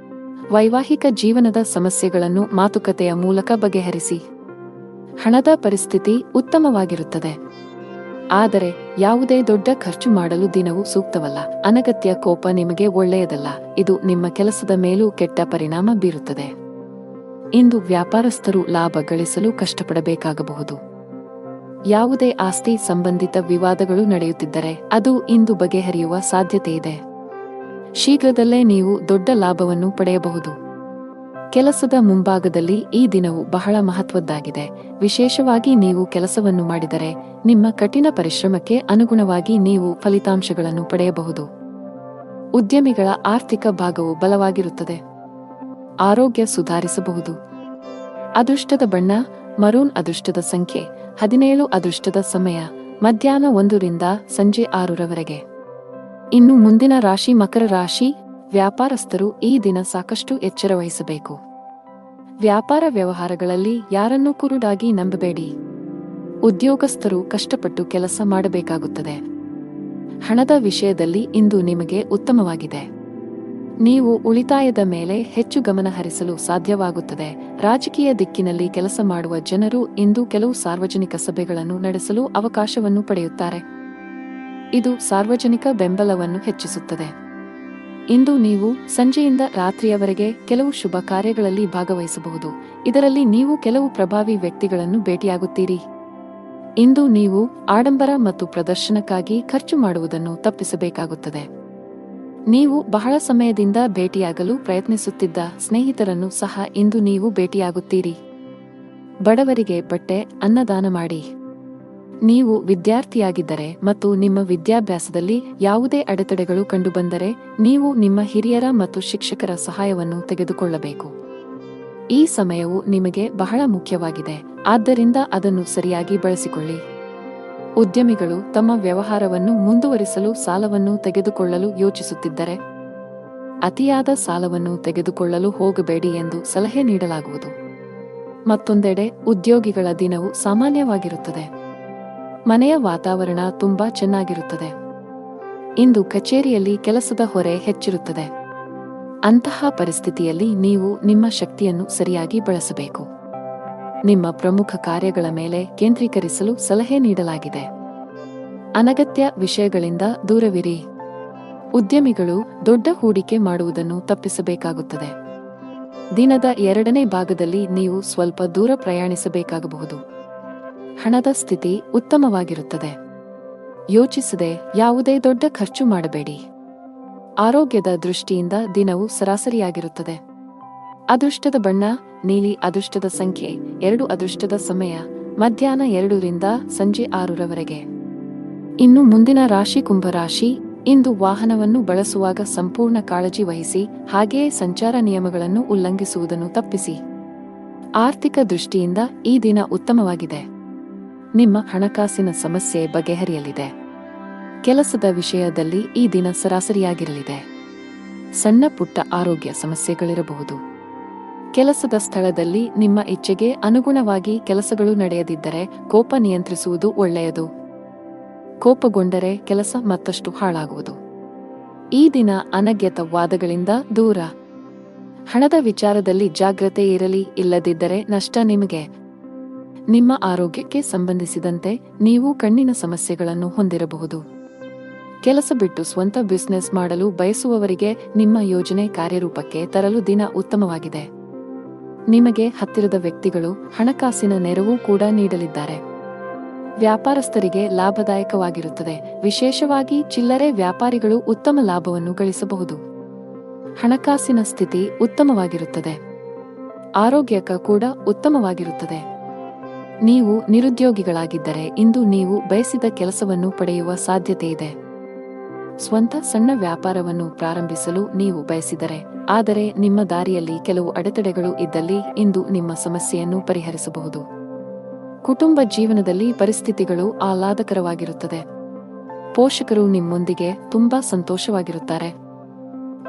ವೈವಾಹಿಕ ಜೀವನದ ಸಮಸ್ಯೆಗಳನ್ನು ಮಾತುಕತೆಯ ಮೂಲಕ ಬಗೆಹರಿಸಿ. ಹಣದ ಪರಿಸ್ಥಿತಿ ಉತ್ತಮವಾಗಿರುತ್ತದೆ. ಆದರೆ ಯಾವುದೇ ದೊಡ್ಡ ಖರ್ಚು ಮಾಡಲು ದಿನವೂ ಸೂಕ್ತವಲ್ಲ. ಅನಗತ್ಯ ಕೋಪ ನಿಮಗೆ ಒಳ್ಳೆಯದಲ್ಲ. ಇದು ನಿಮ್ಮ ಕೆಲಸದ ಮೇಲೂ ಕೆಟ್ಟ ಪರಿಣಾಮ ಬೀರುತ್ತದೆ. ಇಂದು ವ್ಯಾಪಾರಸ್ಥರು ಲಾಭ ಗಳಿಸಲು ಕಷ್ಟಪಡಬೇಕಾಗಬಹುದು. ಯಾವುದೇ ಆಸ್ತಿ ಸಂಬಂಧಿತ ವಿವಾದಗಳು ನಡೆಯುತ್ತಿದ್ದರೆ ಅದು ಇಂದು ಬಗೆಹರಿಯುವ ಸಾಧ್ಯತೆಯಿದೆ. ಶೀಘ್ರದಲ್ಲೇ ನೀವು ದೊಡ್ಡ ಲಾಭವನ್ನು ಪಡೆಯಬಹುದು. ಕೆಲಸದ ಮುಂಭಾಗದಲ್ಲಿ ಈ ದಿನವು ಬಹಳ ಮಹತ್ವದ್ದಾಗಿದೆ. ವಿಶೇಷವಾಗಿ ನೀವು ಕೆಲಸವನ್ನು ಮಾಡಿದರೆ ನಿಮ್ಮ ಕಠಿಣ ಪರಿಶ್ರಮಕ್ಕೆ ಅನುಗುಣವಾಗಿ ನೀವು ಫಲಿತಾಂಶಗಳನ್ನು ಪಡೆಯಬಹುದು. ಉದ್ಯಮಿಗಳ ಆರ್ಥಿಕ ಭಾಗವು ಬಲವಾಗಿರುತ್ತದೆ. ಆರೋಗ್ಯ ಸುಧಾರಿಸಬಹುದು. ಅದೃಷ್ಟದ ಬಣ್ಣ ಮರೂನ್. ಅದೃಷ್ಟದ ಸಂಖ್ಯೆ 17. ಅದೃಷ್ಟದ ಸಮಯ ಮಧ್ಯಾಹ್ನ 1 ರಿಂದ ಸಂಜೆ 6 ರವರೆಗೆ. ಇನ್ನು ಮುಂದಿನ ರಾಶಿ ಮಕರ ರಾಶಿ. ವ್ಯಾಪಾರಸ್ಥರು ಈ ದಿನ ಸಾಕಷ್ಟು ಎಚ್ಚರ ವಹಿಸಬೇಕು. ವ್ಯಾಪಾರ ವ್ಯವಹಾರಗಳಲ್ಲಿ ಯಾರನ್ನೂ ಕುರುಡಾಗಿ ನಂಬಬೇಡಿ. ಉದ್ಯೋಗಸ್ಥರು ಕಷ್ಟಪಟ್ಟು ಕೆಲಸ ಮಾಡಬೇಕಾಗುತ್ತದೆ. ಹಣದ ವಿಷಯದಲ್ಲಿ ಇಂದು ನಿಮಗೆ ಉತ್ತಮವಾಗಿದೆ. ನೀವು ಉಳಿತಾಯದ ಮೇಲೆ ಹೆಚ್ಚು ಗಮನ ಹರಿಸಲು ಸಾಧ್ಯವಾಗುತ್ತದೆ. ರಾಜಕೀಯ ದಿಕ್ಕಿನಲ್ಲಿ ಕೆಲಸ ಮಾಡುವ ಜನರು ಇಂದು ಕೆಲವು ಸಾರ್ವಜನಿಕ ಸಭೆಗಳನ್ನು ನಡೆಸಲು ಅವಕಾಶವನ್ನು ಪಡೆಯುತ್ತಾರೆ. ಇದು ಸಾರ್ವಜನಿಕ ಬೆಂಬಲವನ್ನು ಹೆಚ್ಚಿಸುತ್ತದೆ. ಇಂದು ನೀವು ಸಂಜೆಯಿಂದ ರಾತ್ರಿಯವರೆಗೆ ಕೆಲವು ಶುಭ ಕಾರ್ಯಗಳಲ್ಲಿ ಭಾಗವಹಿಸಬಹುದು. ಇದರಲ್ಲಿ ನೀವು ಕೆಲವು ಪ್ರಭಾವಿ ವ್ಯಕ್ತಿಗಳನ್ನು ಭೇಟಿಯಾಗುತ್ತೀರಿ. ಇಂದು ನೀವು ಆಡಂಬರ ಮತ್ತು ಪ್ರದರ್ಶನಕ್ಕಾಗಿ ಖರ್ಚು ಮಾಡುವುದನ್ನು ತಪ್ಪಿಸಬೇಕಾಗುತ್ತದೆ. ನೀವು ಬಹಳ ಸಮಯದಿಂದ ಭೇಟಿಯಾಗಲು ಪ್ರಯತ್ನಿಸುತ್ತಿದ್ದ ಸ್ನೇಹಿತರನ್ನು ಸಹ ಇಂದು ನೀವು ಭೇಟಿಯಾಗುತ್ತೀರಿ. ಬಡವರಿಗೆ ಬಟ್ಟೆ, ಅನ್ನದಾನ ಮಾಡಿ. ನೀವು ವಿದ್ಯಾರ್ಥಿಯಾಗಿದ್ದರೆ ಮತ್ತು ನಿಮ್ಮ ವಿದ್ಯಾಭ್ಯಾಸದಲ್ಲಿ ಯಾವುದೇ ಅಡೆತಡೆಗಳು ಕಂಡುಬಂದರೆ ನೀವು ನಿಮ್ಮ ಹಿರಿಯರ ಮತ್ತು ಶಿಕ್ಷಕರ ಸಹಾಯವನ್ನು ತೆಗೆದುಕೊಳ್ಳಬೇಕು. ಈ ಸಮಯವು ನಿಮಗೆ ಬಹಳ ಮುಖ್ಯವಾಗಿದೆ, ಆದ್ದರಿಂದ ಅದನ್ನು ಸರಿಯಾಗಿ ಬಳಸಿಕೊಳ್ಳಿ. ಉದ್ಯಮಿಗಳು ತಮ್ಮ ವ್ಯವಹಾರವನ್ನು ಮುಂದುವರಿಸಲು ಸಾಲವನ್ನು ತೆಗೆದುಕೊಳ್ಳಲು ಯೋಚಿಸುತ್ತಿದ್ದರೆ, ಅತಿಯಾದ ಸಾಲವನ್ನು ತೆಗೆದುಕೊಳ್ಳಲು ಹೋಗಬೇಡಿ ಎಂದು ಸಲಹೆ ನೀಡಲಾಗುವುದು. ಮತ್ತೊಂದೆಡೆ ಉದ್ಯೋಗಿಗಳ ದಿನವು ಸಾಮಾನ್ಯವಾಗಿರುತ್ತದೆ. ಮನೆಯ ವಾತಾವರಣ ತುಂಬಾ ಚೆನ್ನಾಗಿರುತ್ತದೆ. ಇಂದು ಕಚೇರಿಯಲ್ಲಿ ಕೆಲಸದ ಹೊರೆ ಹೆಚ್ಚಿರುತ್ತದೆ. ಅಂತಹ ಪರಿಸ್ಥಿತಿಯಲ್ಲಿ ನೀವು ನಿಮ್ಮ ಶಕ್ತಿಯನ್ನು ಸರಿಯಾಗಿ ಬಳಸಬೇಕು. ನಿಮ್ಮ ಪ್ರಮುಖ ಕಾರ್ಯಗಳ ಮೇಲೆ ಕೇಂದ್ರೀಕರಿಸಲು ಸಲಹೆ ನೀಡಲಾಗಿದೆ. ಅನಗತ್ಯ ವಿಷಯಗಳಿಂದ ದೂರವಿರಿ. ಉದ್ಯಮಿಗಳು ದೊಡ್ಡ ಹೂಡಿಕೆ ಮಾಡುವುದನ್ನು ತಪ್ಪಿಸಬೇಕಾಗುತ್ತದೆ. ದಿನದ 2ನೇ ಭಾಗದಲ್ಲಿ ನೀವು ಸ್ವಲ್ಪ ದೂರ ಪ್ರಯಾಣಿಸಬೇಕಾಗಬಹುದು. ಹಣದ ಸ್ಥಿತಿ ಉತ್ತಮವಾಗಿರುತ್ತದೆ. ಯೋಚಿಸದೆ ಯಾವುದೇ ದೊಡ್ಡ ಖರ್ಚು ಮಾಡಬೇಡಿ. ಆರೋಗ್ಯದ ದೃಷ್ಟಿಯಿಂದ ದಿನವು ಸರಾಸರಿಯಾಗಿರುತ್ತದೆ. ಅದೃಷ್ಟದ ಬಣ್ಣ ನೀಲಿ. ಅದೃಷ್ಟದ ಸಂಖ್ಯೆ 2. ಅದೃಷ್ಟದ ಸಮಯ ಮಧ್ಯಾಹ್ನ 2 ರಿಂದ ಸಂಜೆ 6ರವರೆಗೆ. ಇನ್ನು ಮುಂದಿನ ರಾಶಿ ಕುಂಭರಾಶಿ. ಇಂದು ವಾಹನವನ್ನು ಬಳಸುವಾಗ ಸಂಪೂರ್ಣ ಕಾಳಜಿ ವಹಿಸಿ, ಹಾಗೆಯೇ ಸಂಚಾರ ನಿಯಮಗಳನ್ನು ಉಲ್ಲಂಘಿಸುವುದನ್ನು ತಪ್ಪಿಸಿ. ಆರ್ಥಿಕ ದೃಷ್ಟಿಯಿಂದ ಈ ದಿನ ಉತ್ತಮವಾಗಿದೆ. ನಿಮ್ಮ ಹಣಕಾಸಿನ ಸಮಸ್ಯೆ ಬಗೆಹರಿಯಲಿದೆ. ಕೆಲಸದ ವಿಷಯದಲ್ಲಿ ಈ ದಿನ ಸರಾಸರಿಯಾಗಿರಲಿದೆ. ಸಣ್ಣ ಪುಟ್ಟ ಆರೋಗ್ಯ ಸಮಸ್ಯೆಗಳಿರಬಹುದು. ಕೆಲಸದ ಸ್ಥಳದಲ್ಲಿ ನಿಮ್ಮ ಇಚ್ಛೆಗೆ ಅನುಗುಣವಾಗಿ ಕೆಲಸಗಳು ನಡೆಯದಿದ್ದರೆ ಕೋಪ ನಿಯಂತ್ರಿಸುವುದು ಒಳ್ಳೆಯದು. ಕೋಪಗೊಂಡರೆ ಕೆಲಸ ಮತ್ತಷ್ಟು ಹಾಳಾಗುವುದು. ಈ ದಿನ ಅನಗತ್ಯ ವಾದಗಳಿಂದ ದೂರ. ಹಣದ ವಿಚಾರದಲ್ಲಿ ಜಾಗ್ರತೆ ಇರಲಿ, ಇಲ್ಲದಿದ್ದರೆ ನಷ್ಟ ನಿಮಗೆ. ನಿಮ್ಮ ಆರೋಗ್ಯಕ್ಕೆ ಸಂಬಂಧಿಸಿದಂತೆ ನೀವು ಕಣ್ಣಿನ ಸಮಸ್ಯೆಗಳನ್ನು ಹೊಂದಿರಬಹುದು. ಕೆಲಸ ಬಿಟ್ಟು ಸ್ವಂತ ಬಿಸಿನೆಸ್ ಮಾಡಲು ಬಯಸುವವರಿಗೆ ನಿಮ್ಮ ಯೋಜನೆ ಕಾರ್ಯರೂಪಕ್ಕೆ ತರಲು ದಿನ ಉತ್ತಮವಾಗಿದೆ. ನಿಮಗೆ ಹತ್ತಿರದ ವ್ಯಕ್ತಿಗಳು ಹಣಕಾಸಿನ ನೆರವು ಕೂಡ ನೀಡಲಿದ್ದಾರೆ. ವ್ಯಾಪಾರಸ್ಥರಿಗೆ ಲಾಭದಾಯಕವಾಗಿರುತ್ತದೆ. ವಿಶೇಷವಾಗಿ ಚಿಲ್ಲರೆ ವ್ಯಾಪಾರಿಗಳು ಉತ್ತಮ ಲಾಭವನ್ನು ಗಳಿಸಬಹುದು. ಹಣಕಾಸಿನ ಸ್ಥಿತಿ ಉತ್ತಮವಾಗಿರುತ್ತದೆ. ಆರೋಗ್ಯಕ ಕೂಡ ಉತ್ತಮವಾಗಿರುತ್ತದೆ. ನೀವು ನಿರುದ್ಯೋಗಿಗಳಾಗಿದ್ದರೆ ಇಂದು ನೀವು ಬಯಸಿದ ಕೆಲಸವನ್ನು ಪಡೆಯುವ ಸಾಧ್ಯತೆಯಿದೆ. ಸ್ವಂತ ಸಣ್ಣ ವ್ಯಾಪಾರವನ್ನು ಪ್ರಾರಂಭಿಸಲು ನೀವು ಬಯಸಿದರೆ, ಆದರೆ ನಿಮ್ಮ ದಾರಿಯಲ್ಲಿ ಕೆಲವು ಅಡೆತಡೆಗಳು ಇದ್ದಲ್ಲಿ ಇಂದು ನಿಮ್ಮ ಸಮಸ್ಯೆಯನ್ನು ಪರಿಹರಿಸಬಹುದು. ಕುಟುಂಬ ಜೀವನದಲ್ಲಿ ಪರಿಸ್ಥಿತಿಗಳು ಆಹ್ಲಾದಕರವಾಗಿರುತ್ತದೆ. ಪೋಷಕರು ನಿಮ್ಮೊಂದಿಗೆ ತುಂಬಾ ಸಂತೋಷವಾಗಿರುತ್ತಾರೆ.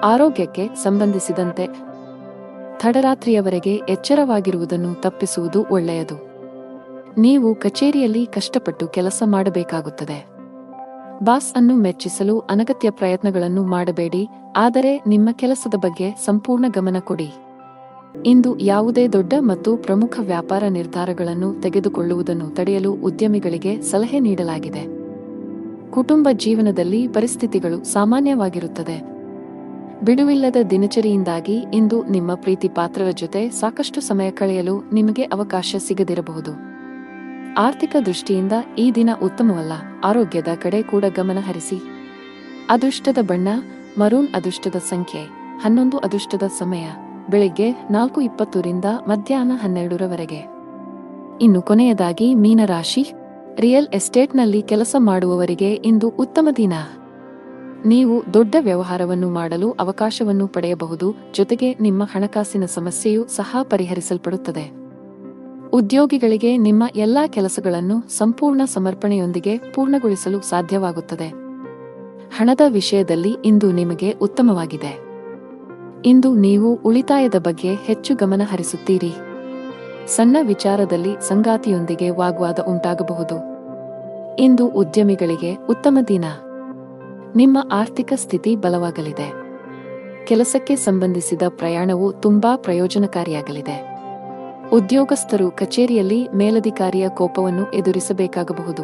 ಆರೋಗ್ಯಕ್ಕೆ ಸಂಬಂಧಿಸಿದಂತೆ ತಡರಾತ್ರಿಯವರೆಗೆ ಎಚ್ಚರವಾಗಿರುವುದನ್ನು ತಪ್ಪಿಸುವುದು ಒಳ್ಳೆಯದು. ನೀವು ಕಚೇರಿಯಲ್ಲಿ ಕಷ್ಟಪಟ್ಟು ಕೆಲಸ ಮಾಡಬೇಕಾಗುತ್ತದೆ. ಬಾಸ್ ಅನ್ನು ಮೆಚ್ಚಿಸಲು ಅನಗತ್ಯ ಪ್ರಯತ್ನಗಳನ್ನು ಮಾಡಬೇಡಿ, ಆದರೆ ನಿಮ್ಮ ಕೆಲಸದ ಬಗ್ಗೆ ಸಂಪೂರ್ಣ ಗಮನ ಕೊಡಿ. ಇಂದು ಯಾವುದೇ ದೊಡ್ಡ ಮತ್ತು ಪ್ರಮುಖ ವ್ಯಾಪಾರ ನಿರ್ಧಾರಗಳನ್ನು ತೆಗೆದುಕೊಳ್ಳುವುದನ್ನು ತಡೆಯಲು ಉದ್ಯಮಿಗಳಿಗೆ ಸಲಹೆ ನೀಡಲಾಗಿದೆ. ಕುಟುಂಬ ಜೀವನದಲ್ಲಿ ಪರಿಸ್ಥಿತಿಗಳು ಸಾಮಾನ್ಯವಾಗಿರುತ್ತದೆ. ಬಿಡುವಿಲ್ಲದ ದಿನಚರಿಯಿಂದಾಗಿ ಇಂದು ನಿಮ್ಮ ಪ್ರೀತಿ ಪಾತ್ರರ ಜೊತೆ ಸಾಕಷ್ಟು ಸಮಯ ಕಳೆಯಲು ನಿಮಗೆ ಅವಕಾಶ ಸಿಗದಿರಬಹುದು. ಆರ್ಥಿಕ ದೃಷ್ಟಿಯಿಂದ ಈ ದಿನ ಉತ್ತಮವಲ್ಲ. ಆರೋಗ್ಯದ ಕಡೆ ಕೂಡ ಗಮನ ಹರಿಸಿ. ಅದೃಷ್ಟದ ಬಣ್ಣ ಮರೂನ್. ಅದೃಷ್ಟದ ಸಂಖ್ಯೆ 11. ಅದೃಷ್ಟದ ಸಮಯ ಬೆಳಿಗ್ಗೆ 4:20 ರಿಂದ ಮಧ್ಯಾಹ್ನ 12ರವರೆಗೆ. ಇನ್ನು ಕೊನೆಯದಾಗಿ ಮೀನರಾಶಿ. ರಿಯಲ್ ಎಸ್ಟೇಟ್ನಲ್ಲಿ ಕೆಲಸ ಮಾಡುವವರಿಗೆ ಇಂದು ಉತ್ತಮ ದಿನ. ನೀವು ದೊಡ್ಡ ವ್ಯವಹಾರವನ್ನು ಮಾಡಲು ಅವಕಾಶವನ್ನು ಪಡೆಯಬಹುದು, ಜೊತೆಗೆ ನಿಮ್ಮ ಹಣಕಾಸಿನ ಸಮಸ್ಯೆಯೂ ಸಹ ಪರಿಹರಿಸಲ್ಪಡುತ್ತದೆ. ಉದ್ಯೋಗಿಗಳಿಗೆ ನಿಮ್ಮ ಎಲ್ಲಾ ಕೆಲಸಗಳನ್ನು ಸಂಪೂರ್ಣ ಸಮರ್ಪಣೆಯೊಂದಿಗೆ ಪೂರ್ಣಗೊಳಿಸಲು ಸಾಧ್ಯವಾಗುತ್ತದೆ. ಹಣದ ವಿಷಯದಲ್ಲಿ ಇಂದು ನಿಮಗೆ ಉತ್ತಮವಾಗಿದೆ. ಇಂದು ನೀವು ಉಳಿತಾಯದ ಬಗ್ಗೆ ಹೆಚ್ಚು ಗಮನ ಹರಿಸುತ್ತೀರಿ. ಸಣ್ಣ ವಿಚಾರದಲ್ಲಿ ಸಂಗಾತಿಯೊಂದಿಗೆ ವಾಗ್ವಾದ ಉಂಟಾಗಬಹುದು. ಇಂದು ಉದ್ಯಮಿಗಳಿಗೆ ಉತ್ತಮ ದಿನ. ನಿಮ್ಮ ಆರ್ಥಿಕ ಸ್ಥಿತಿ ಬಲವಾಗಲಿದೆ. ಕೆಲಸಕ್ಕೆ ಸಂಬಂಧಿಸಿದ ಪ್ರಯಾಣವು ತುಂಬಾ ಪ್ರಯೋಜನಕಾರಿಯಾಗಲಿದೆ. ಉದ್ಯೋಗಸ್ಥರು ಕಚೇರಿಯಲ್ಲಿ ಮೇಲಧಿಕಾರಿಯ ಕೋಪವನ್ನು ಎದುರಿಸಬೇಕಾಗಬಹುದು.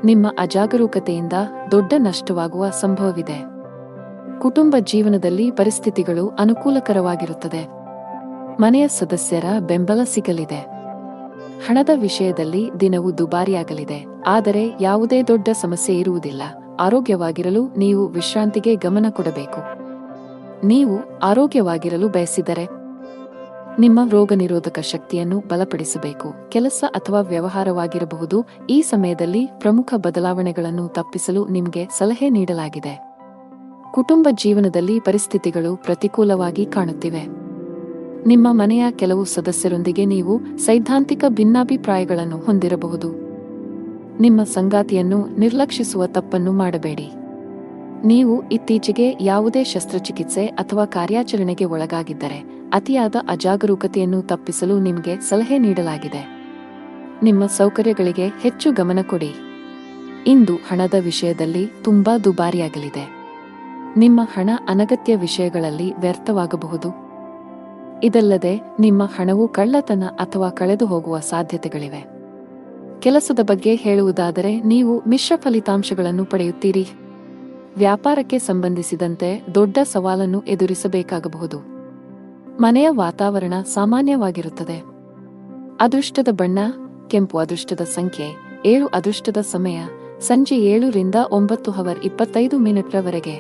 ನಿಮ್ಮ ಅಜಾಗರೂಕತೆಯಿಂದ ದೊಡ್ಡ ನಷ್ಟವಾಗುವ ಸಂಭವವಿದೆ. ಕುಟುಂಬ ಜೀವನದಲ್ಲಿ ಪರಿಸ್ಥಿತಿಗಳು ಅನುಕೂಲಕರವಾಗಿರುತ್ತದೆ. ಮನೆಯ ಸದಸ್ಯರ ಬೆಂಬಲ ಸಿಗಲಿದೆ. ಹಣದ ವಿಷಯದಲ್ಲಿ ದಿನವು ದುಬಾರಿಯಾಗಲಿದೆ, ಆದರೆ ಯಾವುದೇ ದೊಡ್ಡ ಸಮಸ್ಯೆ ಇರುವುದಿಲ್ಲ. ಆರೋಗ್ಯವಾಗಿರಲು ನೀವು ವಿಶ್ರಾಂತಿಗೆ ಗಮನ ಕೊಡಬೇಕು. ನೀವು ಆರೋಗ್ಯವಾಗಿರಲು ಬಯಸಿದರೆ ನಿಮ್ಮ ರೋಗನಿರೋಧಕ ಶಕ್ತಿಯನ್ನು ಬಲಪಡಿಸಬೇಕು. ಕೆಲಸ ಅಥವಾ ವ್ಯವಹಾರವಾಗಿರಬಹುದು. ಈ ಸಮಯದಲ್ಲಿ ಪ್ರಮುಖ ಬದಲಾವಣೆಗಳನ್ನು ತಪ್ಪಿಸಲು ನಿಮಗೆ ಸಲಹೆ ನೀಡಲಾಗಿದೆ. ಕುಟುಂಬ ಜೀವನದಲ್ಲಿ ಪರಿಸ್ಥಿತಿಗಳು ಪ್ರತಿಕೂಲವಾಗಿ ಕಾಣುತ್ತಿವೆ. ನಿಮ್ಮ ಮನೆಯ ಕೆಲವು ಸದಸ್ಯರೊಂದಿಗೆ ನೀವು ಸೈದ್ಧಾಂತಿಕ ಭಿನ್ನಾಭಿಪ್ರಾಯಗಳನ್ನು ಹೊಂದಿರಬಹುದು. ನಿಮ್ಮ ಸಂಗಾತಿಯನ್ನು ನಿರ್ಲಕ್ಷಿಸುವ ತಪ್ಪನ್ನು ಮಾಡಬೇಡಿ. ನೀವು ಇತ್ತೀಚೆಗೆ ಯಾವುದೇ ಶಸ್ತ್ರಚಿಕಿತ್ಸೆ ಅಥವಾ ಕಾರ್ಯಾಚರಣೆಗೆ ಒಳಗಾಗಿದ್ದರೆ ಅತಿಯಾದ ಅಜಾಗರೂಕತೆಯನ್ನು ತಪ್ಪಿಸಲು ನಿಮಗೆ ಸಲಹೆ ನೀಡಲಾಗಿದೆ. ನಿಮ್ಮ ಸೌಕರ್ಯಗಳಿಗೆ ಹೆಚ್ಚು ಗಮನ ಕೊಡಿ. ಇಂದು ಹಣದ ವಿಷಯದಲ್ಲಿ ತುಂಬಾ ದುಬಾರಿಯಾಗಲಿದೆ. ನಿಮ್ಮ ಹಣ ಅನಗತ್ಯ ವಿಷಯಗಳಲ್ಲಿ ವ್ಯರ್ಥವಾಗಬಹುದು. ಇದಲ್ಲದೆ ನಿಮ್ಮ ಹಣವು ಕಳ್ಳತನ ಅಥವಾ ಕಳೆದು ಹೋಗುವ ಸಾಧ್ಯತೆಗಳಿವೆ. ಕೆಲಸದ ಬಗ್ಗೆ ಹೇಳುವುದಾದರೆ ನೀವು ಮಿಶ್ರ ಫಲಿತಾಂಶಗಳನ್ನು ಪಡೆಯುತ್ತೀರಿ. ವ್ಯಾಪಾರಕ್ಕೆ ಸಂಬಂಧಿಸಿದಂತೆ ದೊಡ್ಡ ಸವಾಲನ್ನು ಎದುರಿಸಬೇಕಾಗಬಹುದು. ಮನೆಯ ವಾತಾವರಣ ಸಾಮಾನ್ಯವಾಗಿರುತ್ತದೆ. ಅದೃಷ್ಟದ ಬಣ್ಣ ಕೆಂಪು. ಅದೃಷ್ಟದ ಸಂಖ್ಯೆ 7. ಅದೃಷ್ಟದ ಸಮಯ ಸಂಜೆ 7 ರಿಂದ 9:25 ರವರೆಗೆ.